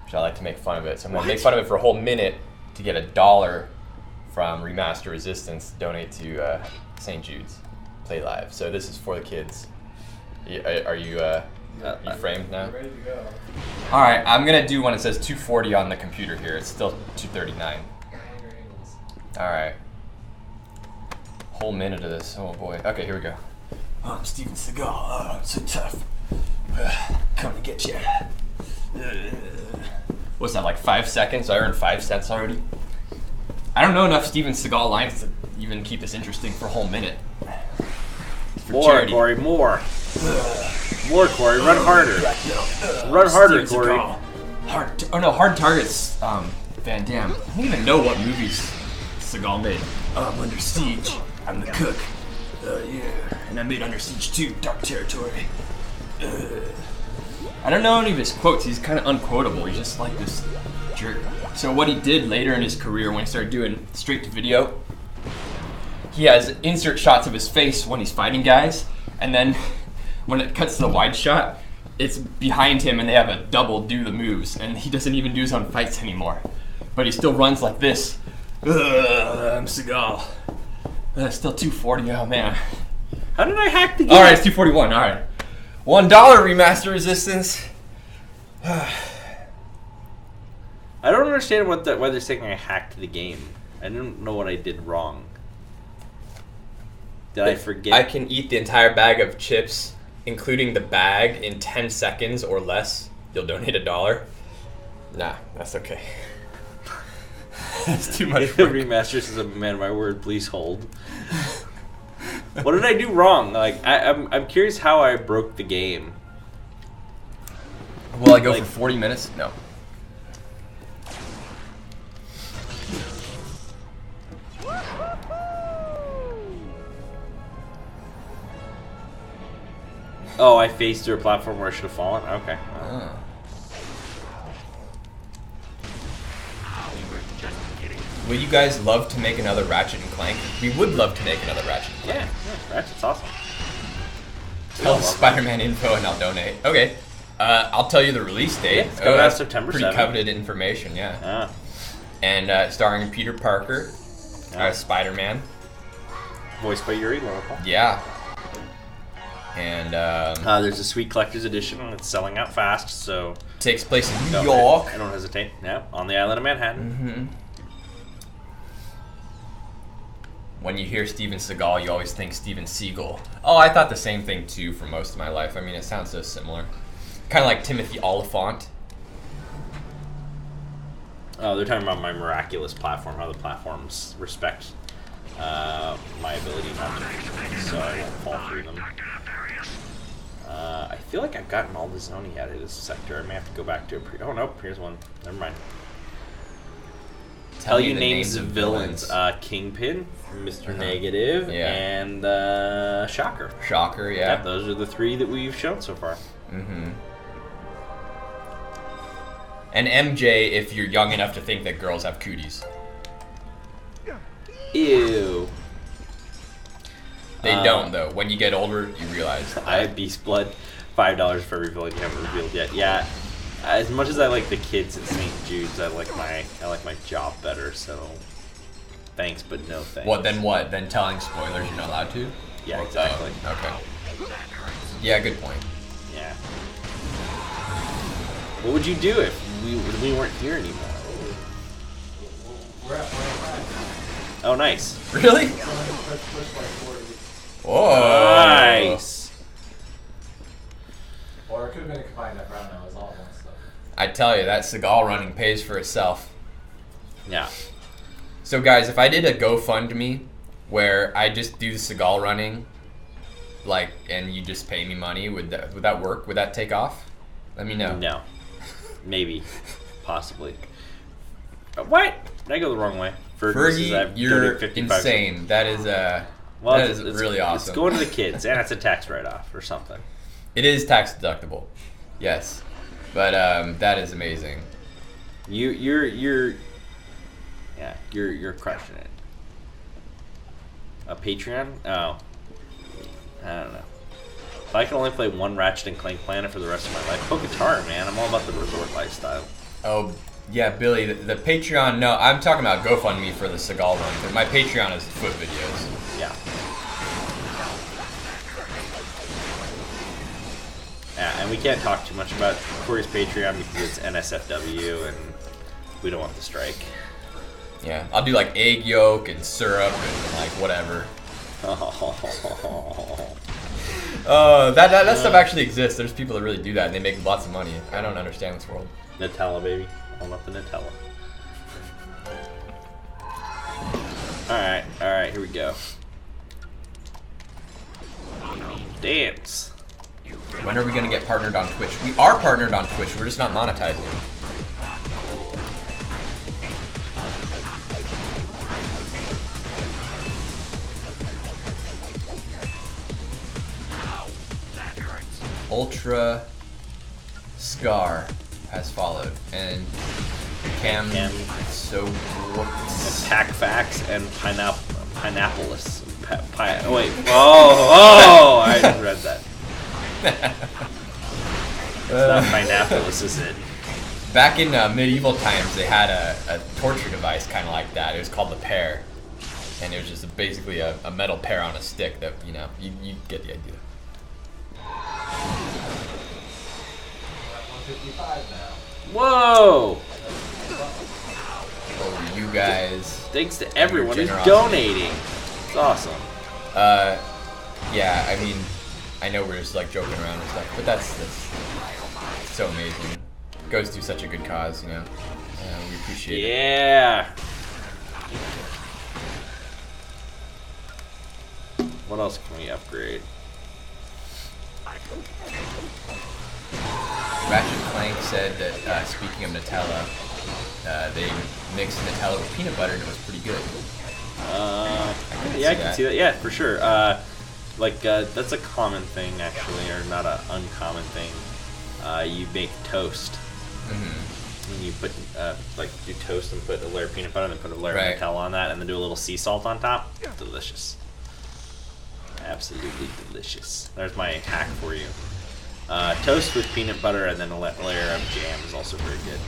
Which I like to make fun of it. So I'm going to make fun of it for a whole minute to get $1 from Remaster Resistance, donate to St Jude's Play Live. So this is for the kids. Are you framed now? ready to go. All right, I'm going to do one that says 240 on the computer here. It's still 239. All right. Whole minute of this. Oh boy. Okay, here we go. I'm Steven Seagal. Oh, I'm so tough. Come to get you. What's that, like 5 seconds? I earned 5 cents already. I don't know enough Steven Seagal lines to even keep this interesting for a whole minute. More, charity. Corey, more. More, Corey. Run harder. Run harder, Steven Corey. Seagal. Hard Targets. Van Damme. I don't even know what movies Seagal made. I'm Under Siege. I'm the cook. Yeah. And I made Under Siege 2, Dark Territory. I don't know any of his quotes. He's kind of unquotable. He's just like this jerk. So what he did later in his career when he started doing straight to video, he has insert shots of his face when he's fighting guys, and then when it cuts to the wide shot, it's behind him and they have a double do the moves, and he doesn't even do his own fights anymore. But he still runs like this. I'm Seagal. Still 240, oh man. How did I hack the game? Alright, it's 241, alright. $1 Remaster Resistance. I don't understand why they're saying I hacked the game. I don't know what I did wrong. Did I forget? I can eat the entire bag of chips, including the bag, in 10 seconds or less. You'll donate $1. Nah, that's okay. That's too much work. Remaster says, "Man, my word, please hold." What did I do wrong? Like, I'm curious how I broke the game. Will I go for 40 minutes? No. Oh, I faced through a platform where I should have fallen? Okay. Oh. Will you guys love to make another Ratchet and Clank? We would love to make another Ratchet and Clank. Yeah, Ratchet's awesome. Tell us Spider-Man info and I'll donate. Okay. I'll tell you the release date. Yeah, it's coming out September 7th. Pretty coveted information, yeah. And starring Peter Parker, Spider-Man. Voiced by Yuri Lowenthal. Yeah. And there's a sweet collector's edition and it's selling out fast, so takes place in New York. I don't hesitate. Yeah, on the island of Manhattan. Mm-hmm. When you hear Steven Seagal, you always think Steven Seagal. Oh, I thought the same thing too for most of my life. I mean, it sounds so similar. Kind of like Timothy Oliphant. Oh, they're talking about my miraculous platform, how the platforms respect my ability not to, so I won't fall through them. I feel like I've gotten all the zoning out of this sector. I may have to go back to a oh, nope, here's one. Never mind. Tell you names of villains. Kingpin, Mr. Negative, and Shocker. Shocker, yeah. Yep, those are the three that we've shown so far. Mm-hmm. And MJ, if you're young enough to think that girls have cooties. Ew. They don't, though. When you get older, you realize. I have Beast Blood, $5 for a villain you haven't revealed yet. Yeah. As much as I like the kids at St Jude's, I like my job better. So, thanks, but no thanks. What then? What then? Telling spoilers you're not allowed to? Yeah, exactly. Okay. Yeah, good point. Yeah. What would you do if we weren't here anymore? We're at 5. Oh, nice. Really? Whoa. Nice. Or it could have been a combined up round now. It was all one stuff. I tell you, that Seagal running pays for itself. Yeah. So guys, if I did a GoFundMe where I just do the Seagal running, like, and you just pay me money, would that work? Would that take off? Let me know. No. Maybe. Possibly. What? Did I go the wrong way? Fergie, you're insane. That is that is really awesome. It's going to the kids, and it's a tax write-off or something. It is tax deductible, yes, but that is amazing. You're crushing it. A Patreon? Oh, I don't know. If I can only play one Ratchet and Clank planet for the rest of my life, play guitar, man. I'm all about the resort lifestyle. Oh. Yeah, Billy, the Patreon, no, I'm talking about GoFundMe for the Seagal run. My Patreon is foot videos. Yeah. Yeah, and we can't talk too much about Corey's Patreon because it's NSFW and we don't want the strike. Yeah, I'll do like egg yolk and syrup and like whatever. That stuff actually exists. There's people that really do that and they make lots of money. I don't understand this world. Nutella, baby. I love the Nutella. Alright, here we go. Dance. When are we going to get partnered on Twitch? We are partnered on Twitch, we're just not monetizing. Ultra Scar has followed, and Cam so Attack Facts and Pineappleless. I just read that. It's not Pineappleless, is it? Back in medieval times, they had a torture device kind of like that. It was called the pear, and it was just basically a metal pear on a stick that, you know, you get the idea. 155 now. Whoa! Oh, you guys. Thanks to everyone who's donating. It's awesome. Yeah, I mean, I know we're just like joking around and stuff, but that's so amazing. It goes to such a good cause, you know. We appreciate it. Yeah. What else can we upgrade? Ratchet Clank said that, speaking of Nutella, they mixed Nutella with peanut butter and it was pretty good. I can see that. Yeah, for sure. That's a common thing, actually, or not an uncommon thing. You make toast. Mm-hmm. And you put, do toast and put a layer of peanut butter and then put a layer of Nutella on that and then do a little sea salt on top. Delicious. Absolutely delicious. There's my hack for you. Toast with peanut butter and then a layer of jam is also very good.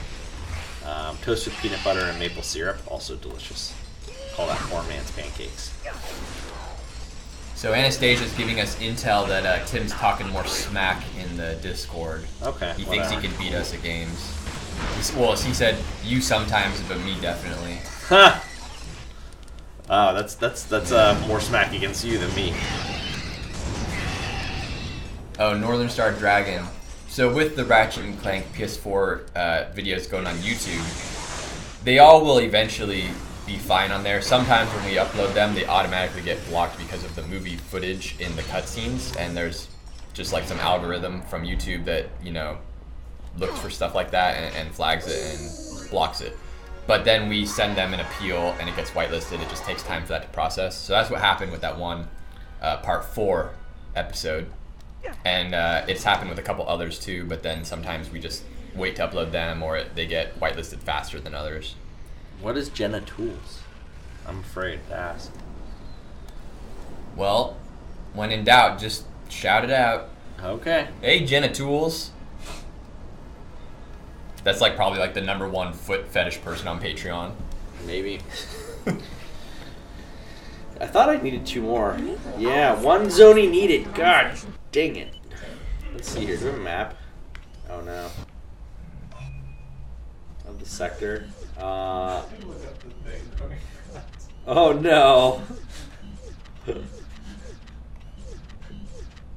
Toast with peanut butter and maple syrup, also delicious. Call that poor man's pancakes. So Anastasia's giving us intel that Tim's talking more smack in the Discord. Okay. He thinks he can beat us at games. He said you sometimes, but me definitely. Ha! That's more smack against you than me. Oh, Northern Star Dragon. So with the Ratchet and Clank PS4 videos going on YouTube, they all will eventually be fine on there. Sometimes when we upload them, they automatically get blocked because of the movie footage in the cutscenes, and there's just like some algorithm from YouTube that, looks for stuff like that and flags it and blocks it. But then we send them an appeal and it gets whitelisted. It just takes time for that to process. So that's what happened with that one Part 4 episode. And it's happened with a couple others too, but then sometimes we just wait to upload them or they get whitelisted faster than others. What is Jenna Tools? I'm afraid to ask. Well, when in doubt, just shout it out. Okay. Hey, Jenna Tools. That's probably the #1 foot fetish person on Patreon. Maybe. I thought I needed 2 more. Yeah, 1 Zoni needed. God dang it. Let's see here. Do we have a map? Oh no. Of the sector. Oh no.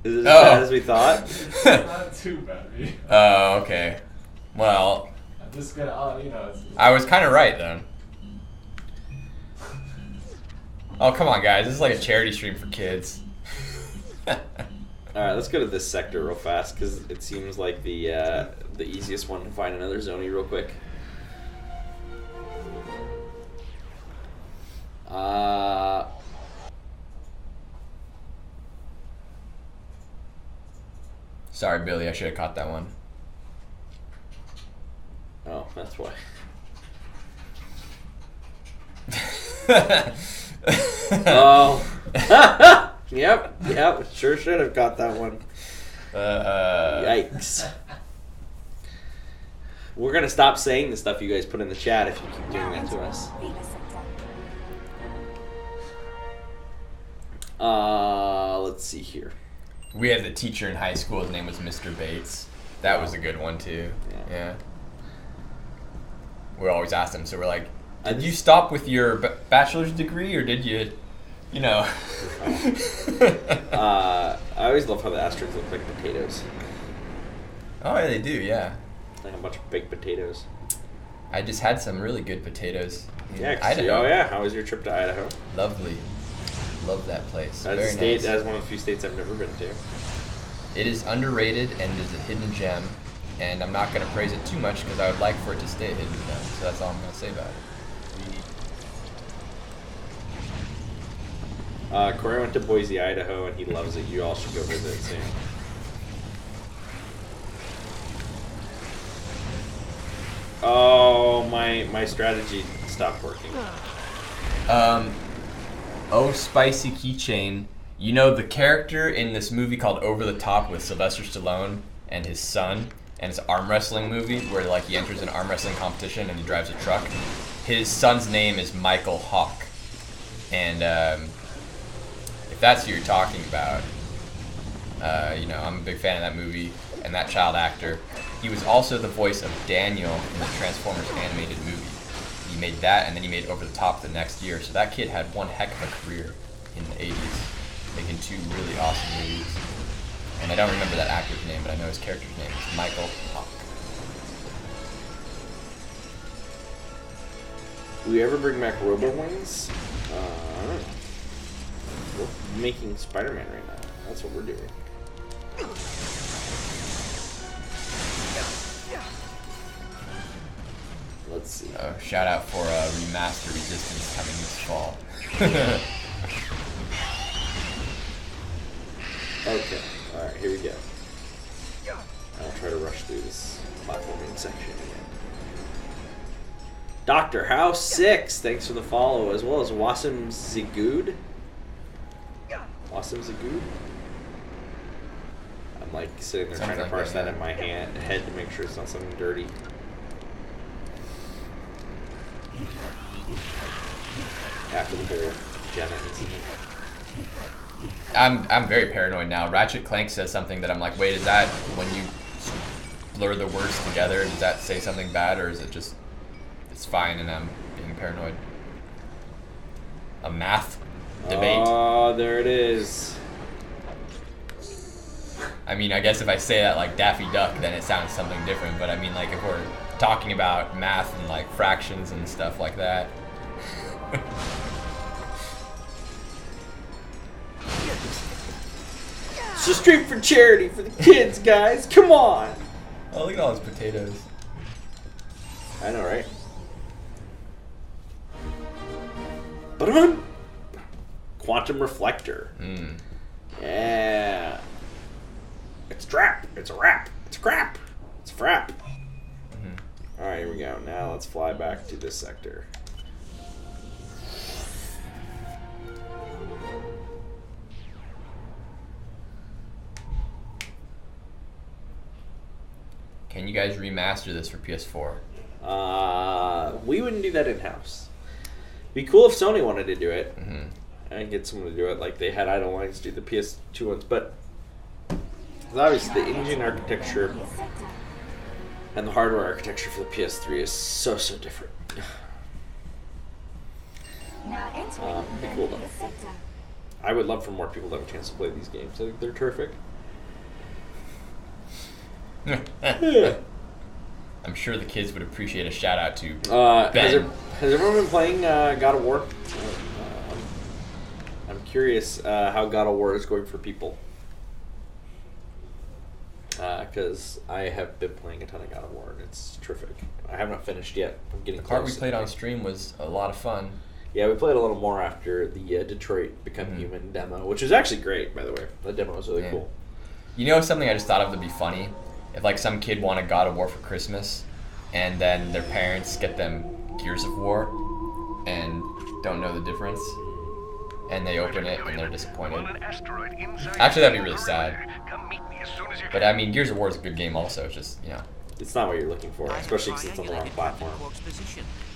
Is it as bad as we thought? It's not too bad. Oh, okay. Well, I'm just gonna, I was kind of right then. Oh, come on, guys. This is like a charity stream for kids. Alright, let's go to this sector real fast, because it seems like the easiest one to find another Zoni real quick. Sorry, Billy. I should have caught that one. Oh, that's why. Oh. Yep. Sure should have got that one. Yikes. We're going to stop saying the stuff you guys put in the chat if you keep doing that to us. Let's see here. We had the teacher in high school. His name was Mr. Bates. That was a good one, too. Yeah. We always asked him, so we're like, did you stop with your bachelor's degree, or did you, I always love how the Astros look like potatoes. Oh, yeah, they do, yeah. Like a bunch of baked potatoes. I just had some really good potatoes in Idaho. Oh, yeah. How was your trip to Idaho? Lovely. Love that place. That's Very a state. nice. That's one of the few states I've never been to. It is underrated and is a hidden gem, and I'm not going to praise it too much because I would like for it to stay a hidden gem, so that's all I'm going to say about it. Corey went to Boise, Idaho, and he loves it. You all should go visit soon. Oh, my strategy stopped working. Oh, Spicy Keychain. You know the character in this movie called Over the Top with Sylvester Stallone and his son, and it's an arm wrestling movie where he enters an arm wrestling competition and he drives a truck. His son's name is Michael Hawk, and if that's who you're talking about, I'm a big fan of that movie and that child actor. He was also the voice of Daniel in the Transformers animated movie. He made that, and then he made Over the Top the next year. So that kid had one heck of a career in the 80s, making 2 really awesome movies. And I don't remember that actor's name, but I know his character's name is Michael Hawk. Will we ever bring back Robo Wings? We're making Spider-Man right now. That's what we're doing. Let's see. Shout out for Remaster Resistance coming this fall. Okay. Alright, here we go. I'll try to rush through this platforming section again. Dr. House 6, thanks for the follow, as well as Wasim Zagood. Wasim Zagood? I'm like sitting there trying to parse that in my head to make sure it's not something dirty. After the whole Jenna incident. I'm very paranoid now. Ratchet Clank says something that I'm like, wait, is that when you blur the words together, does that say something bad, or is it just it's fine and I'm being paranoid? A math debate. Oh, there it is. I mean, I guess if I say that like Daffy Duck, then it sounds something different. But I mean, like if we're talking about math and like fractions and stuff like that. It's a street for charity for the kids, guys. Come on. Oh, look at all those potatoes. I know, right? But Quantum Reflector. Yeah. It's a trap. It's a rap. It's a crap. It's a frap. Alright, here we go. Now let's fly back to this sector. Can you guys remaster this for PS4? We wouldn't do that in-house. Be cool if Sony wanted to do it. And get someone to do it like they had Idle Lines do the PS2 ones, but obviously the engine architecture and the hardware architecture for the PS3 is so different. Be cool though. I would love for more people to have a chance to play these games. I think they're terrific. I'm sure the kids would appreciate a shout out to Ben. Has everyone been playing God of War? I'm curious how God of War is going for people. Because I have been playing a ton of God of War and it's terrific. I have not finished yet. I'm getting the part close. we played on stream was a lot of fun. Yeah, we played a little more after the Detroit Become Human demo, which is actually great, by the way. The demo was really cool. You know something I just thought of that'd be funny? If like some kid wanted God of War for Christmas, and then their parents get them Gears of War, and don't know the difference, and they open it and they're disappointed. Actually, that'd be really sad. But I mean, Gears of War is a good game also. It's just, you know. It's not what you're looking for, especially because it's on the wrong platform.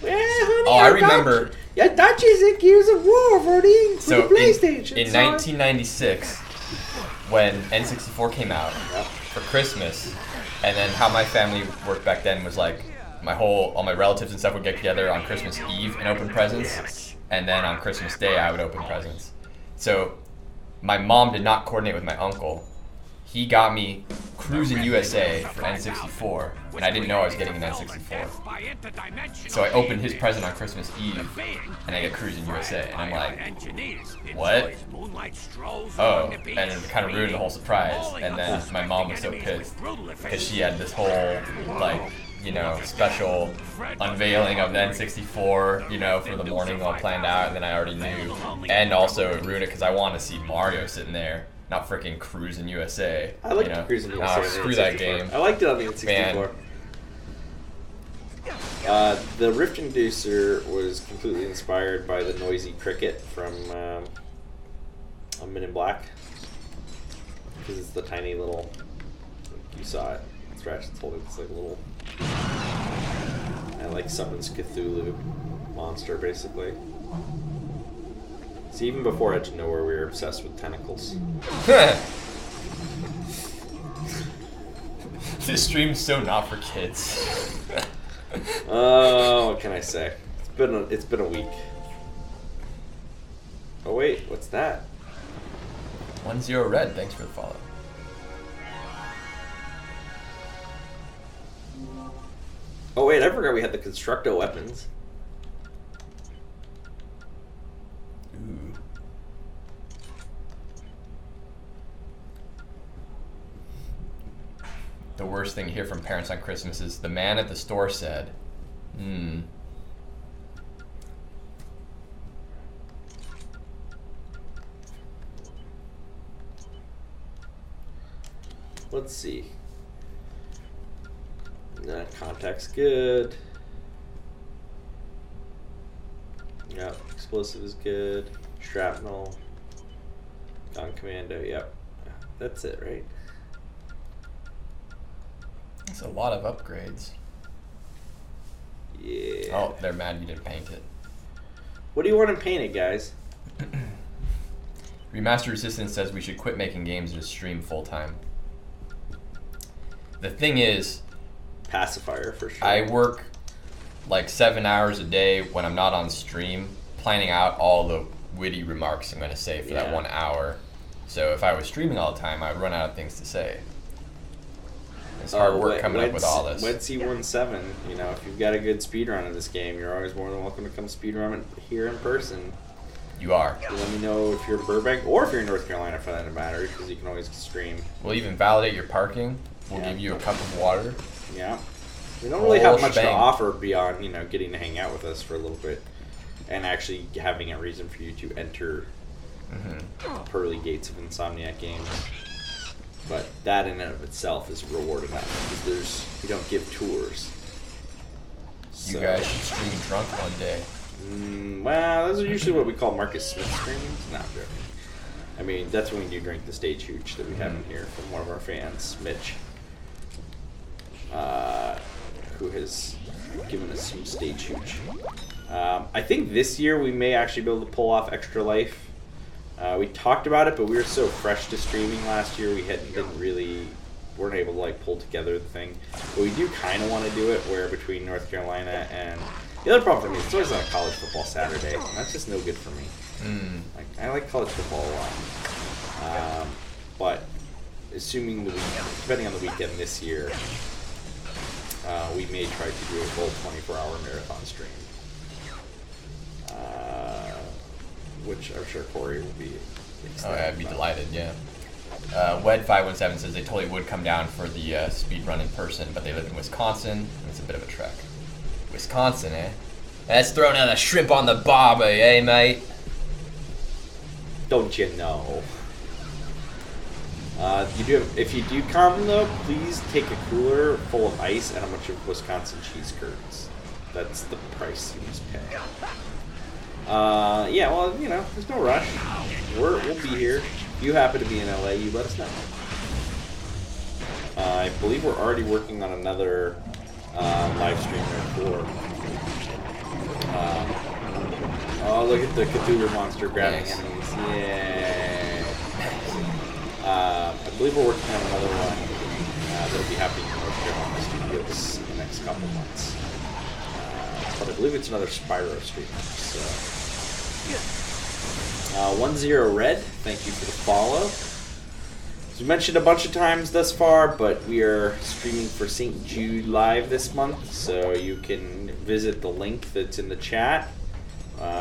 I remember. I thought you said Gears of War for the PlayStation. In 1996, when N64 came out for Christmas, and then how my family worked back then was like, all my relatives and stuff would get together on Christmas Eve and open presents, and then on Christmas Day I would open presents. So my mom did not coordinate with my uncle. He got me Cruisin' USA for N64, and I didn't know I was getting an N64. So I opened his present on Christmas Eve, and I get Cruisin' USA, and I'm like, what? Oh, and it kind of ruined the whole surprise. And then my mom was so pissed because she had this whole, like, you know, special unveiling of the N64, you know, for the morning all planned out, and then I already knew. And also it ruined it because I wanted to see Mario sitting there. Not freaking Cruisin' USA. I liked Cruisin' USA. Screw that game. I liked it on the N64. The Rift Inducer was completely inspired by the noisy cricket from Men in Black. Because it's the tiny little... You saw it. It's Ratchet's holding this like little... And like summons Cthulhu monster, basically. See, even before Edge of Nowhere, we were obsessed with tentacles. This stream's so not for kids. Oh, what can I say? It's been a week. Oh wait, what's that? 10 Red, thanks for the follow. Oh wait, I forgot we had the Constructo weapons. the worst thing to hear from parents on Christmas is the man at the store said, Let's see. That contact's good. Yep, explosive is good. Shrapnel. Gun commando, yep. That's it, right? It's a lot of upgrades. Yeah. Oh, they're mad you didn't paint it. What do you want to paint it, guys? Remaster Resistance says we should quit making games and just stream full time. The thing is, Pacifier for sure. I work like 7 hours a day when I'm not on stream, planning out all the witty remarks I'm going to say for that 1 hour. So if I was streaming all the time, I would run out of things to say. It's hard work coming up with all this. C17, you know, if you've got a good speedrun in this game, you're always more than welcome to come speedrun it here in person. You are. So let me know if you're in Burbank or if you're in North Carolina for that matter, because you can always stream. We'll even validate your parking. We'll give you a cup of water. Yeah. We don't really have much to offer beyond, you know, getting to hang out with us for a little bit and actually having a reason for you to enter pearly gates of Insomniac games. But that in and of itself is reward enough because we don't give tours. You guys should stream drunk one day. Well, those are usually what we call Marcus Smith streams. No, I'm joking. I mean, that's when we do drink the stage hooch that we have in here from one of our fans, Mitch. Who has given us some stage hooch. I think this year we may actually be able to pull off Extra Life. We talked about it, but we were so fresh to streaming last year, we weren't able to like pull together the thing. But we do kind of want to do it where between North Carolina and the other problem for me is it's always on a college football Saturday, and that's just no good for me. Like, I like college football a lot, but assuming depending on the weekend this year. We may try to do a full 24-hour marathon stream, which I'm sure Corey will be excited. Oh yeah, I'd be delighted, yeah. Wed517 says they totally would come down for the speed run in person, but they live in Wisconsin, and it's a bit of a trek. Wisconsin, eh? That's throwing out a shrimp on the barbie, eh, mate? Don't you know? If you do come though, please take a cooler full of ice and a bunch of Wisconsin cheese curds. That's the price you must pay. Yeah, well, you know, there's no rush. We'll be here. If you happen to be in LA, you let us know. I believe we're already working on another live stream for. Oh, look at the Cthulhu monster grabbing enemies! Yeah. I believe we're working on another one that'll be happening in North Carolina studios in the next couple months. But I believe it's another Spyro stream. So, 10 Red, thank you for the follow. As we mentioned a bunch of times thus far, but we are streaming for St Jude live this month, so you can visit the link that's in the chat.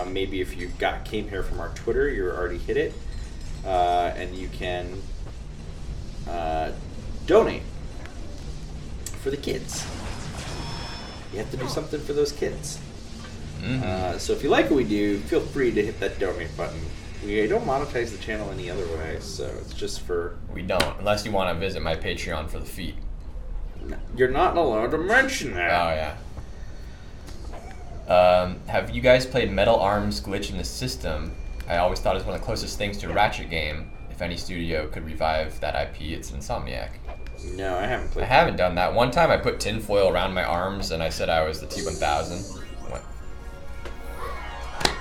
Maybe if you came here from our Twitter, you already hit it. And you can donate for the kids. You have to do something for those kids. So if you like what we do, feel free to hit that donate button. We don't monetize the channel any other way, so it's just for... We don't, unless you want to visit my Patreon for the feet. No, you're not allowed to mention that. Oh, yeah. Have you guys played Metal Arms Glitch in the System? I always thought it was one of the closest things to a Ratchet game. If any studio could revive that IP, it's Insomniac. No, I haven't played. I haven't done that. One time I put tinfoil around my arms and I said I was the T-1000. What?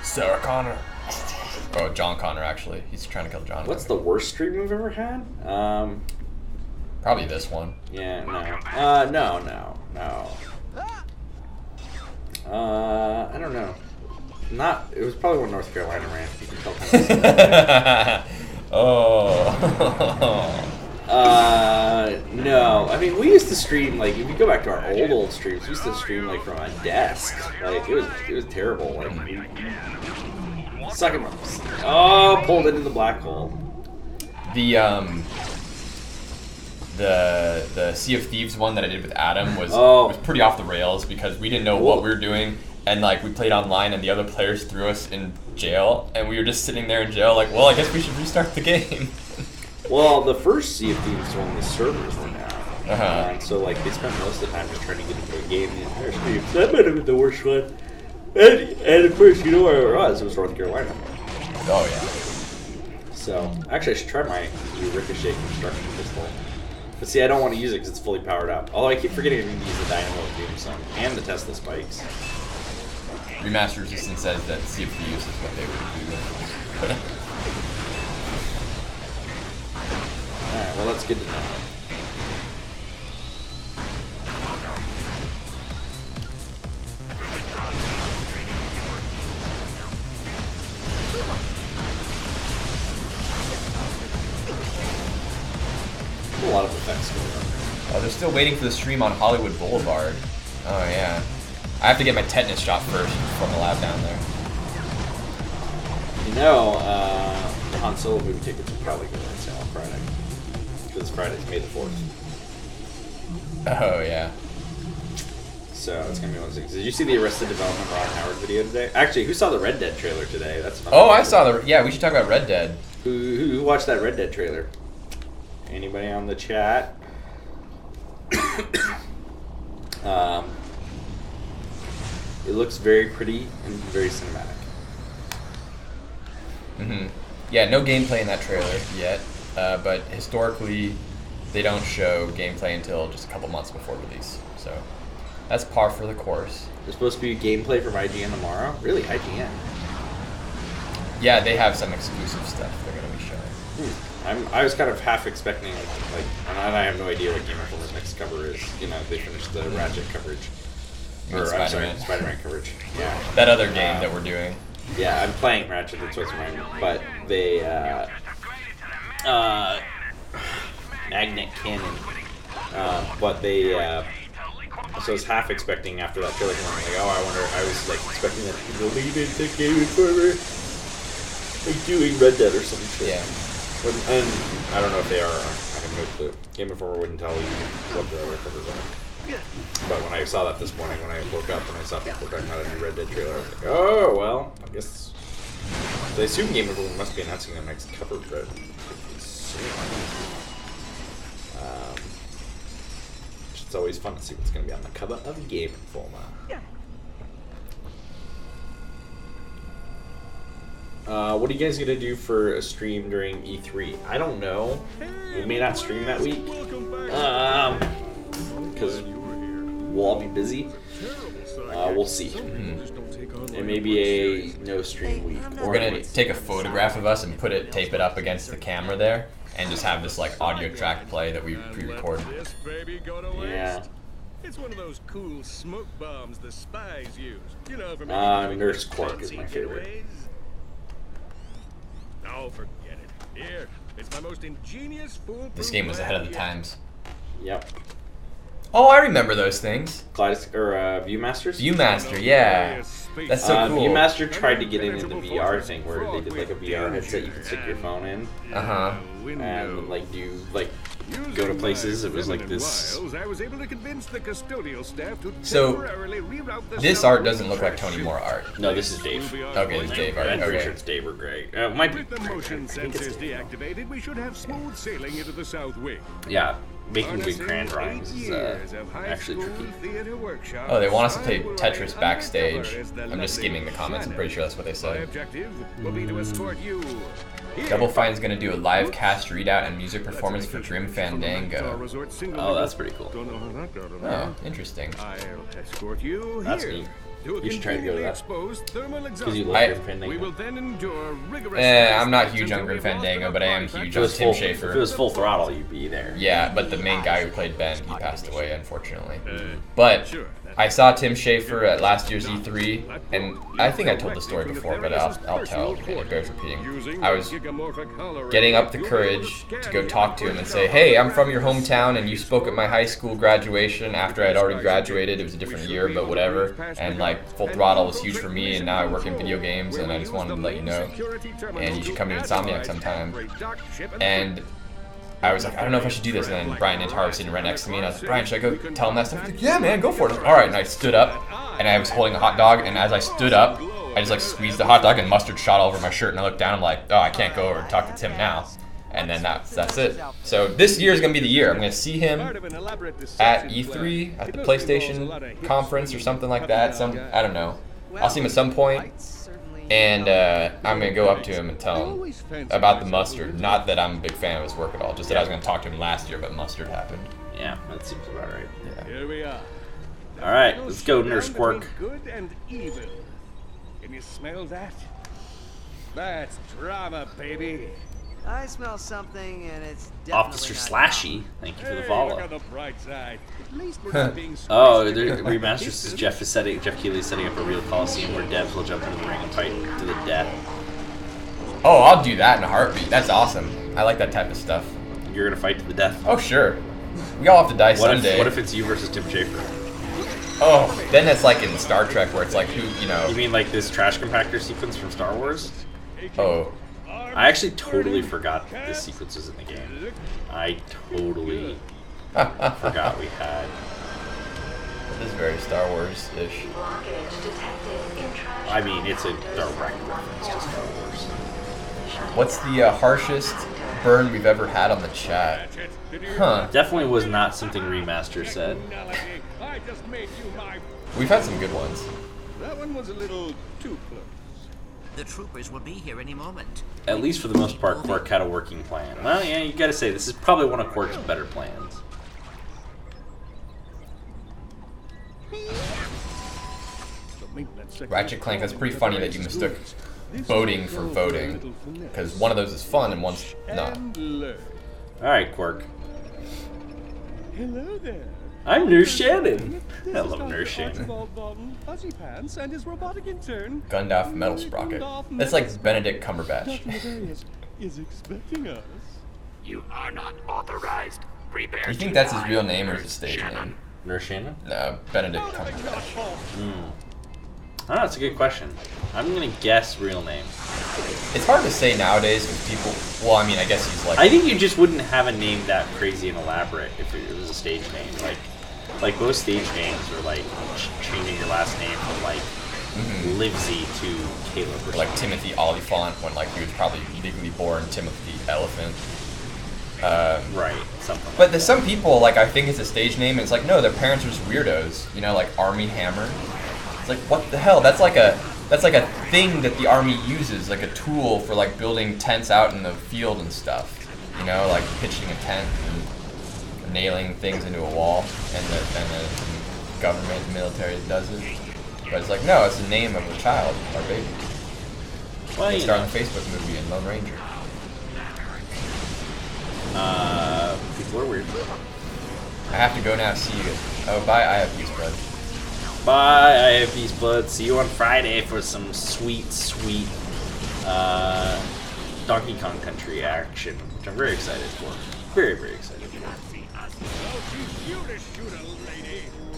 Sarah Connor. Oh, John Connor, actually. He's trying to kill John. What's the worst stream we've ever had? Probably this one. Yeah, no. I don't know. It was probably one North Carolina ran. You can tell. No. I mean, we used to stream, like, if you go back to our old streams, we used to stream, like, from a desk. Like, it was terrible. Like, suck him up. Oh, pulled into the black hole. The the Sea of Thieves one that I did with Adam was pretty off the rails because we didn't know what we were doing, and like we played online and the other players threw us in jail, and we were just sitting there in jail like, well, I guess we should restart the game. Well, the first Sea of Thieves one, the servers were down. And so like they spent most of the time just trying to get into a game the entire stream. So that might have been the worst one. And of course, you know where it was? It was North Carolina. Oh yeah. So actually, I should try my new Ricochet construction pistol. But see, I don't want to use it because it's fully powered up. Although I keep forgetting to use the dynamo of doing some and the Tesla spikes. Remaster Resistance says that Sea of Thieves is what they would do. Alright, well that's good to know. A lot of effects going on. Oh, they're still waiting for the stream on Hollywood Boulevard. Oh yeah. I have to get my tetanus shot first from the lab down there. You know, the Han Solo movie tickets are probably going on sale on Friday. Because Friday's May the 4th. Oh yeah. So it's going to be one of those things. Did you see the Arrested Development Ron Howard video today? Actually, who saw the Red Dead trailer today? That's fun. Oh, I saw the... Yeah, we should talk about Red Dead. Who watched that Red Dead trailer? Anybody on the chat? It looks very pretty and very cinematic. Mm-hmm. Yeah, no gameplay in that trailer yet, but historically, they don't show gameplay until just a couple months before release. So that's par for the course. There's supposed to be gameplay from IGN tomorrow? Really, IGN? Yeah, they have some exclusive stuff they're going to be showing. I was kind of half expecting, like, and I have no idea what Game Informer's next cover is. You know, they finished the Ratchet coverage. Or, I'm sorry, Spider-Man coverage. Yeah. That other game that we're doing. Yeah, I'm playing Ratchet, that's what's mine. But they, Magnet Cannon. But they, so I was half expecting after that trailer, I'm like, oh, I was, like, expecting that to lead into Game Informer. Like, doing Red Dead or some shit. Yeah. And I don't know if they are. I have no clue. Game Informer wouldn't tell you what the other covers are. But when I saw that this morning, when I woke up and I saw people talking about a new Red Dead trailer, I was like, oh, well, I guess... I assume Game Informer must be announcing their next cover, but... It's always fun to see what's going to be on the cover of Game Informer. What are you guys going to do for a stream during E3? I don't know. We may not stream that week. Because we'll all be busy. We'll see. Mm-hmm. It may be a no stream week. We're going to take a photograph of us and tape it up against the camera there. And just have this like audio track play that we pre-record. Yeah. It's one of those cool smoke bombs the spies use. You know, for Nurse Quark is my favorite. Oh, forget it. Here, it's my most ingenious foolproof. This game was ahead of the times. Yep. Oh, I remember those things. Viewmasters? Viewmaster, yeah. That's so cool. Viewmaster tried to get into the VR thing where they did like a VR headset you could stick your phone in. And like go to places. It was like this. So this art doesn't look like Tony Moore art. No, this is Dave. Okay, it's Dave art. I'm pretty sure it's Dave or Greg. Might be. With the motion sensors deactivated, we should have smooth sailing into the south wing. Yeah. Making big crayon drawings is actually tricky. Oh, they want us to play Tetris backstage. I'm just skimming the comments. I'm pretty sure that's what they said. Double Fine's gonna do a live cast readout and music performance for Grim Fandango. Oh, that's pretty cool. Oh, interesting. That's neat. You should try to go to that. Because you love Grim Fandango. I'm not huge on Grim Fandango, but I am huge on Tim Schafer. If it was Full Throttle, you'd be there. Yeah, but the main guy who played Ben, he passed away, unfortunately. But I saw Tim Schafer at last year's E3, and I think I told the story before, but I'll tell, and it bears repeating. I was getting up the courage to go talk to him and say, hey, I'm from your hometown, and you spoke at my high school graduation after I'd already graduated. It was a different year, but whatever. And like, Full Throttle was huge for me, and now I work in video games, and I just wanted to let you know. And you should come to Insomniac sometime. And I was like, I don't know if I should do this. And then Brian Nintar was sitting right next to me, and I was like, Brian, should I go tell him that stuff? He's like, yeah, man, go for it. I was like, all right, and I stood up, and I was holding a hot dog, and as I stood up, I just like squeezed the hot dog, and mustard shot all over my shirt, and I looked down, I'm like, oh, I can't go over and talk to Tim now. And then that's it. So this year is going to be the year. I'm going to see him at E3, at the PlayStation conference or something like that. I don't know. I'll see him at some point, and I'm going to go up to him and tell him about the mustard. Not that I'm a big fan of his work at all, just that I was going to talk to him last year, but mustard happened. Yeah, that seems about right. Yeah. Here we are. All right, let's go, Nurse Quark. Good and evil. Can you smell that? That's drama, baby. I smell something, and it's definitely Officer not Slashy, thank you for the Hey, follow. look on the bright side. At least we're not being Oh, squished the into a remaster says Jeff Keighley is setting up a real Coliseum where devs will jump into the ring and fight to the death. Oh, I'll do that in a heartbeat. That's awesome. I like that type of stuff. You're gonna fight to the death. Oh, sure. We all have to die someday. What if it's you versus Tim Schafer? Oh, then it's like in Star Trek where it's like who, you know. You mean like this trash compactor sequence from Star Wars? Oh. I actually totally forgot that this sequence was in the game. I totally forgot we had. This is very Star Wars-ish. I mean, it's a direct reference to Star Wars. What's the harshest burn we've ever had on the chat? Huh. Definitely was not something Remaster said. I just made you my... We've had some good ones. That one was a little too close. The troopers will be here any moment. At least for the most part, Quark had a working plan. Well, yeah, you gotta say, this is probably one of Quark's better plans. Ratchet Clank, that's pretty funny that you mistook boating for voting. Because one of those is fun and one's not. Alright, Quark. Hello there. I'm Nurse Shannon. This I is love Dr. Nurse Shannon. Archibald Dalton, Fuzzy Pants, and his robotic intern. Gundalf Metal Sprocket. That's like Benedict Cumberbatch. Dr. Nefarious is expecting us. You are not authorized. Prepare You think that's his real name or his stage name? Nurse Shannon? No, Benedict Cumberbatch. Oh, that's a good question. I'm gonna guess real name. It's hard to say nowadays because people. Well, I mean, I guess he's like. I think you just wouldn't have a name that crazy and elaborate if it was a stage name. Like most stage names are like changing your last name from like Livesey to Caleb or like Timothy Oliphant when like he was probably legally born Timothy Elephant. right, something. But Like there's some people like I think it's a stage name. And it's like no, their parents are just weirdos. You know, like Army Hammer. It's like what the hell? That's like a thing that the army uses, like a tool for like building tents out in the field and stuff. You know, like pitching a tent and nailing things into a wall, and the government, military does it. But it's like no, it's the name of a child, our baby. well, They you star know, in the Facebook movie in Lone Ranger. people are weird. I have to go now. See you. Oh, bye. I have peace, bud. Bye, I have Peace Blood. See you on Friday for some sweet Donkey Kong Country action, which I'm very excited for. Very, very excited for.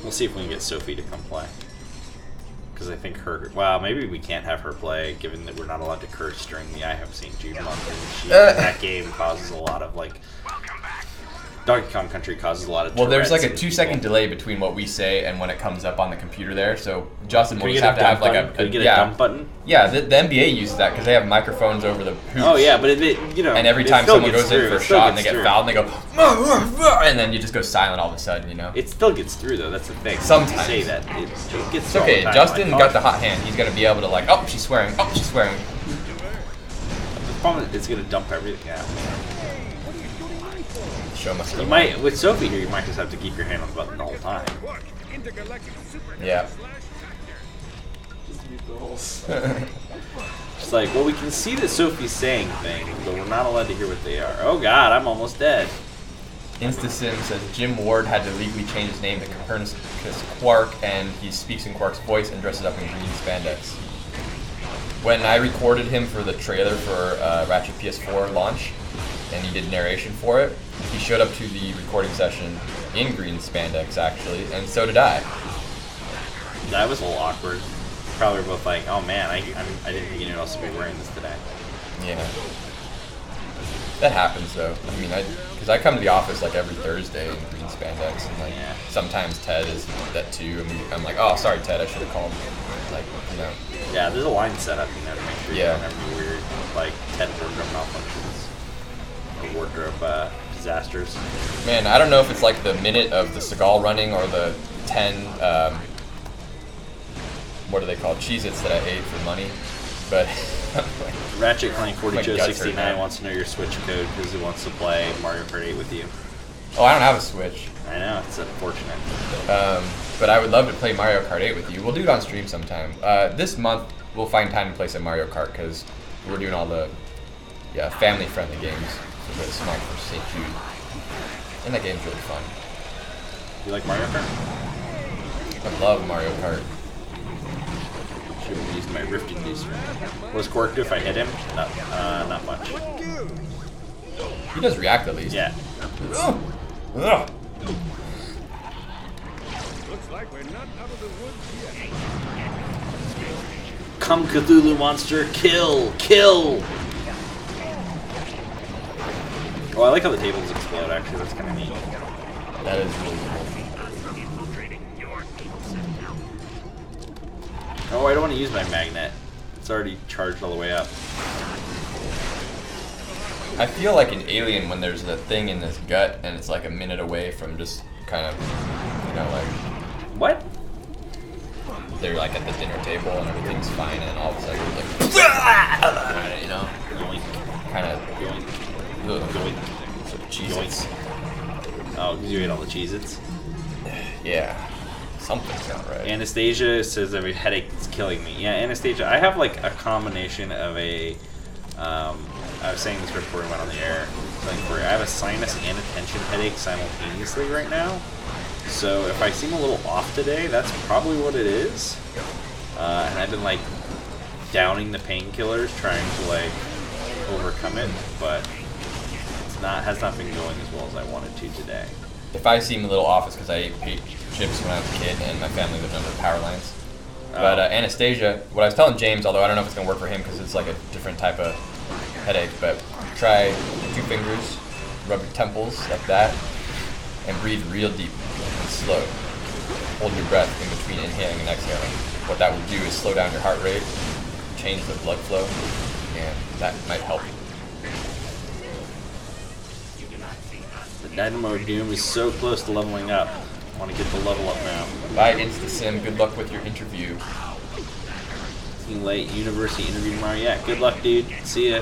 We'll see if we can get Sophie to come play. Because I think her... Well, maybe we can't have her play, given that we're not allowed to curse during the I Have St Jude month. And that game causes a lot of, like... Donkey Kong Country causes a lot of Well, there's like Tourette's a in 2-second people. delay between what we say and when it comes up on the computer there. So Justin will Can we just get have to have like a Can we get a yeah, dump button? yeah. The NBA uses that because they have microphones over the hoops. Oh yeah, but you know, And every it time still someone gets goes in through. for It a still shot and they gets get through. fouled, and they go, and then you just go silent all of a sudden, you know. It still gets through though. That's the thing. Sometimes. You say that it gets It's through all okay. the time. Justin Like, got the hot hand. He's gonna be able to like, oh, she's swearing. Oh, she's swearing. The problem is it's gonna dump everything out. Show must go You on. might with Sophie here. You might just have to keep your hand on the button the whole time. Yeah. It's like, well, we can see that Sophie's saying things, but we're not allowed to hear what they are. Oh God, I'm almost dead. InstaSim says Jim Ward had to legally change his name to Copernicus Quark, and he speaks in Quark's voice and dresses up in green spandex. When I recorded him for the trailer for Ratchet PS4 launch, and he did narration for it, he showed up to the recording session in green spandex, actually, and so did I. That was a little awkward. Probably both like, oh man, I didn't think anyone else would be wearing this today. Yeah. That happens, though. I mean, I Because I come to the office like every Thursday in green spandex, and like Yeah. sometimes Ted is that too, and I'm like, oh, sorry, Ted, I should have called. Like, you know. Yeah, there's a line set up, you know, to make sure you Yeah. don't have any weird, like, Ted wardrobe malfunctions or wardrobe disasters. Man, I don't know if it's like the minute of the Seagal running or the 10, what are they called, Cheez-Its that I ate for money, but... Ratchet Clank 4269 hurt, wants to know your Switch code because he wants to play Mario Kart 8 with you. Oh, I don't have a Switch. I know, it's unfortunate. But I would love to play Mario Kart 8 with you. We'll do it on stream sometime. This month, we'll find time to play some Mario Kart because we're doing all the family-friendly games for this month for St Jude. And that game's really fun. You like Mario Kart? I love Mario Kart. Should have used my Rift Inducer. What does Quark do if I hit him? Not much. He does react at least. Yeah. Ugh. Looks like we're not out of the woods yet. Come Cthulhu monster, kill! Kill! Oh, I like how the tables explode, actually. That's kind of neat. That is really cool. Oh, I don't want to use my magnet. It's already charged all the way up. I feel like an alien when there's a thing in this gut and it's like a minute away from just kind of, you know, like What? they're like at the dinner table and everything's fine and all of a sudden like, you know, Yoink. kind of Yoink. Yoink. So Cheez-Its. Oh, because you ate all the Cheez-Its? Yeah, something's not right. Anastasia says every headache is killing me. Yeah, Anastasia, I have like a combination of a, I was saying this before we went on the air, I have a sinus and a tension headache simultaneously right now. So if I seem a little off today, that's probably what it is. And I've been like downing the painkillers, trying to like overcome it, but has not been going as well as I wanted to today. If I seem a little off, it's because I ate chips when I was a kid and my family lived under the power lines. But Anastasia, what I was telling James, although I don't know if it's going to work for him because it's like a different type of headache, but try 2 fingers, rub your temples like that, and breathe real deep and slow. Hold your breath in between inhaling and exhaling. What that will do is slow down your heart rate, change the blood flow, and that might help. The Dynamo Doom is so close to leveling up. I want to get the level up now. Bye, InstaSim. Good luck with your interview. Team Late University interview tomorrow. Yeah, good luck, dude. See ya.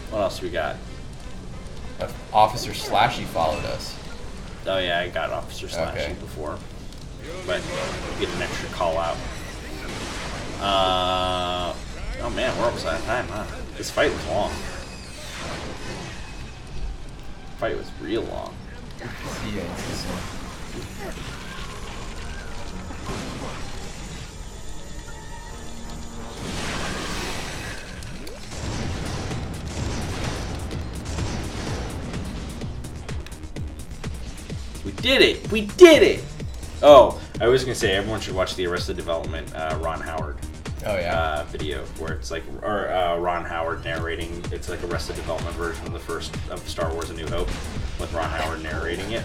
What else we got? Officer Slashy followed us. Oh yeah, I got Officer Slashy Okay. before, but get an extra call out. Oh man, we're almost out of time, huh? This fight was long. The fight was real long. See ya, InstaSim. We did it! We did it! Oh, I was gonna say everyone should watch the Arrested Development Ron Howard Oh yeah. video where it's like Ron Howard narrating. It's like Arrested Development version of the first of Star Wars: A New Hope with Ron Howard narrating it.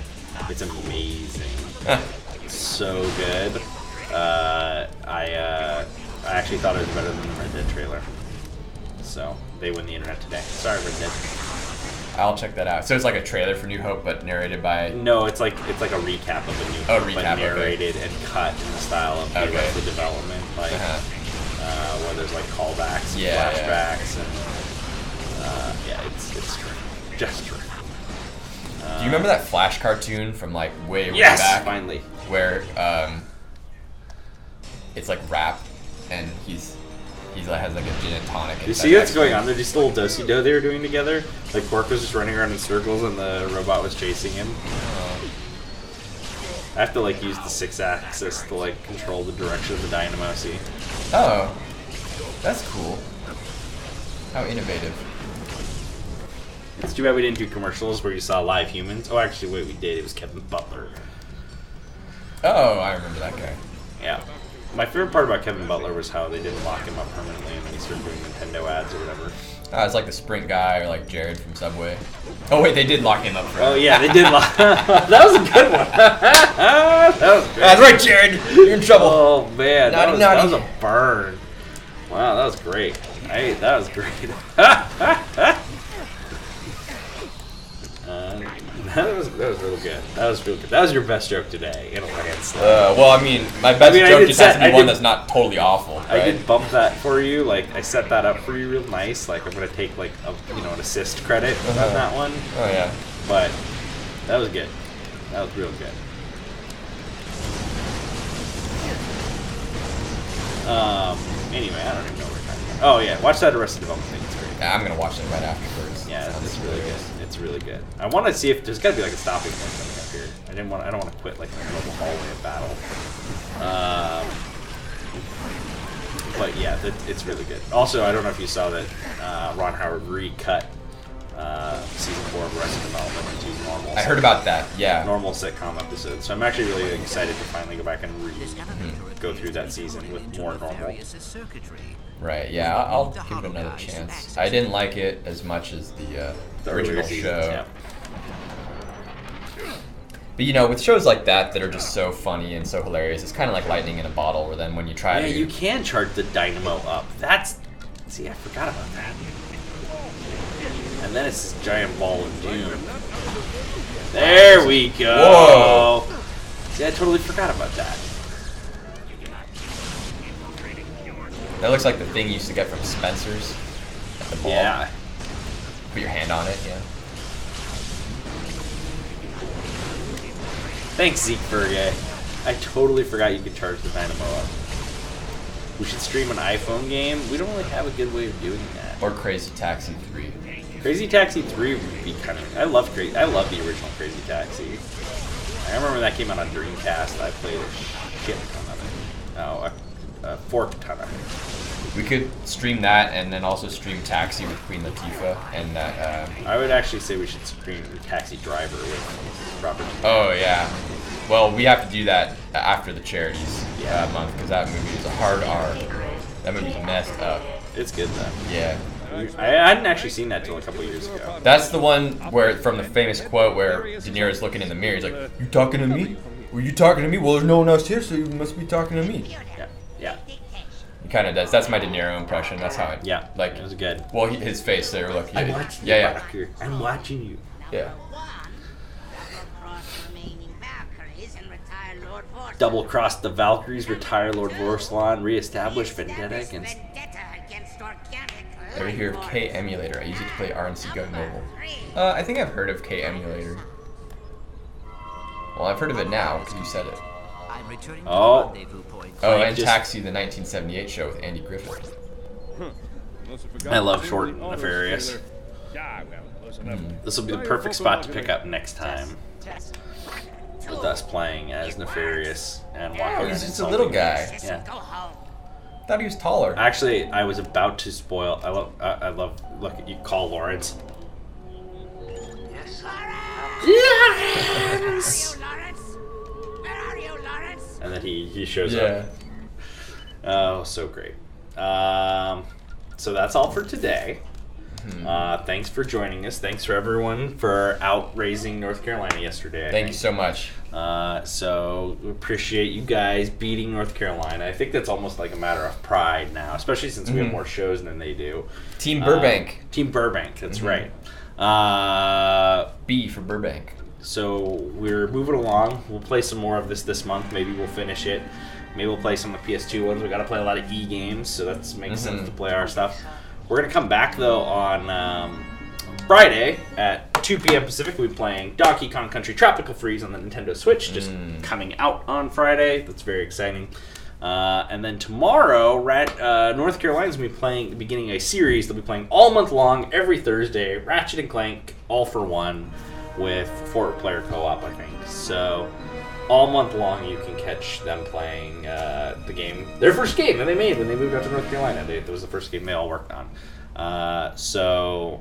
It's amazing. It's so good. I actually thought it was better than the Red Dead trailer. So they win the internet today. Sorry, Red Dead. I'll check that out. So it's like a trailer for New Hope, but narrated by. No, it's like a recap of a New Hope, but recap, narrated and cut in the style of the Arrested Development, like where there's like callbacks, and flashbacks, and it's true, just true. Do you remember that Flash cartoon from like way Yes, back? finally. Where it's like rap, and he's like has like a gin and tonic. You see what's going on? They're just little do-si-do they were doing together. Like Quark was just running around in circles, and the robot was chasing him. I have to like use the 6-axis to like control the direction of the dynamo. See? Oh, that's cool. How innovative. It's too bad we didn't do commercials where you saw live humans. Oh, actually, wait, we did. It was Kevin Butler. Oh, I remember that guy. Yeah. My favorite part about Kevin Butler was how they didn't lock him up permanently and then he started doing Nintendo ads or whatever. It's like the Sprint guy or like Jared from Subway. Oh wait, they did lock him up for Oh yeah, they did lock. That was a good one. That was great. That's right, Jared. You're in trouble. Oh man, Naughty, that naughty. was a burn. Wow, that was great. That was great. That was really good. That was really good. That was your best joke today in a landslide. Well, I mean, my best joke just has to be one that's not totally awful. Right? I did bump that for you. Like I set that up for you real nice. Like I'm gonna take like an assist credit on that one. Oh yeah. But that was good. That was real good. Anyway, I don't even know what we're talking about. Oh yeah, watch that Arrested Development thing. It's great. Yeah, I'm gonna watch it right afterwards. Yeah, it's really good. It's really good. I want to see if there's got to be like a stopping point coming up here. I don't want to quit like in the middle of the hallway of battle. But yeah, it's really good. Also, I don't know if you saw that Ron Howard recut season 4 of Arrested Development into normal. I heard about that. Yeah. Normal sitcom episodes. So I'm actually really excited to finally go back and go through that season with more normal. Right. Yeah, I'll give it another chance. I didn't like it as much as the original seasons, show. yeah. But with shows like that are just so funny and so hilarious, it's kind of like lightning in a bottle. Where then when you try to, you can charge the dynamo up. See, I forgot about that. And then it's this giant ball of doom. There we go. Whoa. See, I totally forgot about that. That looks like the thing you used to get from Spencer's. At the ball. Yeah. Put your hand on it. Yeah. Thanks, Zeke Fergie. I totally forgot you could charge the dynamo up. We should stream an iPhone game. We don't really have a good way of doing that. Or Crazy Taxi 3. Crazy Taxi 3 would be kind of... I love the original Crazy Taxi. I remember when that came out on Dreamcast. I played a shit ton of it. Oh, a fork ton of it. We could stream that and then also stream Taxi with Queen Latifah and that. I would actually say we should stream Taxi Driver with Robert. Oh yeah. Well, we have to do that after the charities month because that movie is a hard R. That movie's messed up. It's good though. Yeah. I hadn't actually seen that till a couple years ago. That's the one where, from the famous quote where De Niro's looking in the mirror, he's like, "You talking to me? Were you talking to me? Well, there's no one else here, so you must be talking to me." Yeah. He kind of does. That's my De Niro impression. That's how it. Yeah. Like it was good. Well, his face there, look. I'm watching you, yeah. Barker. I'm watching you. Yeah. Double cross the Valkyries, retire Lord Vorslon, reestablish vendetta against. Ever hear of K Emulator? I use it to play RNC Go Mobile. I think I've heard of K Emulator. Well, I've heard of it now because you said it. Oh. And Taxi, the 1978 show with Andy Griffith. I love Short and Nefarious. This will be the perfect spot to pick up next time. With us playing as Nefarious and walking around. He's just a little guy. Yeah. Thought he was taller. Actually, I was about to spoil. I love. Look, you call Lawrence. Yes. And then he shows up. Oh, so great. So that's all for today. Thanks for joining us. Thanks for everyone for outraising North Carolina yesterday. Thank you so much. So we appreciate you guys beating North Carolina. I think that's almost like a matter of pride now, especially since we have more shows than they do. Team Burbank. Team Burbank, that's right. B for Burbank. So we're moving along. We'll play some more of this month. Maybe we'll finish it. Maybe we'll play some of the PS2 ones. We got to play a lot of E games, so that makes sense to play our stuff. We're going to come back, though, on Friday at 2 p.m. Pacific. We'll be playing Donkey Kong Country Tropical Freeze on the Nintendo Switch, just coming out on Friday. That's very exciting. And then tomorrow, North Carolina's going to be beginning a series. They'll be playing all month long, every Thursday, Ratchet and Clank, all for one, with 4-player co-op, I think. So all month long, you can catch them playing the game. Their first game that they made when they moved out to North Carolina. It was the first game they all worked on. So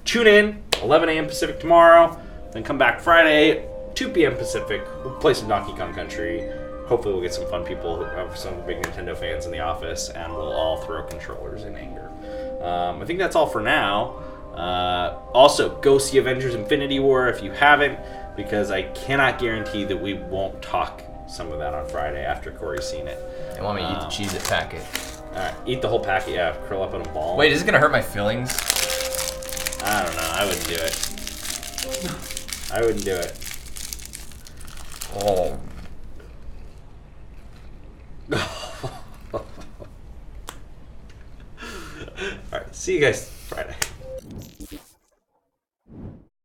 tune in, 11 a.m. Pacific tomorrow. Then come back Friday, 2 p.m. Pacific. We'll play some Donkey Kong Country. hopefully we'll get some fun people, some big Nintendo fans in the office, and we'll all throw controllers in anger. I think that's all for now. Also, go see Avengers Infinity War if you haven't, because I cannot guarantee that we won't talk some of that on Friday after Corey's seen it. You want me to eat the Cheez-It packet? Alright, eat the whole packet, yeah, curl up in a ball. Wait, is it going to hurt my feelings? I don't know, I wouldn't do it. I wouldn't do it. Oh. Alright, see you guys.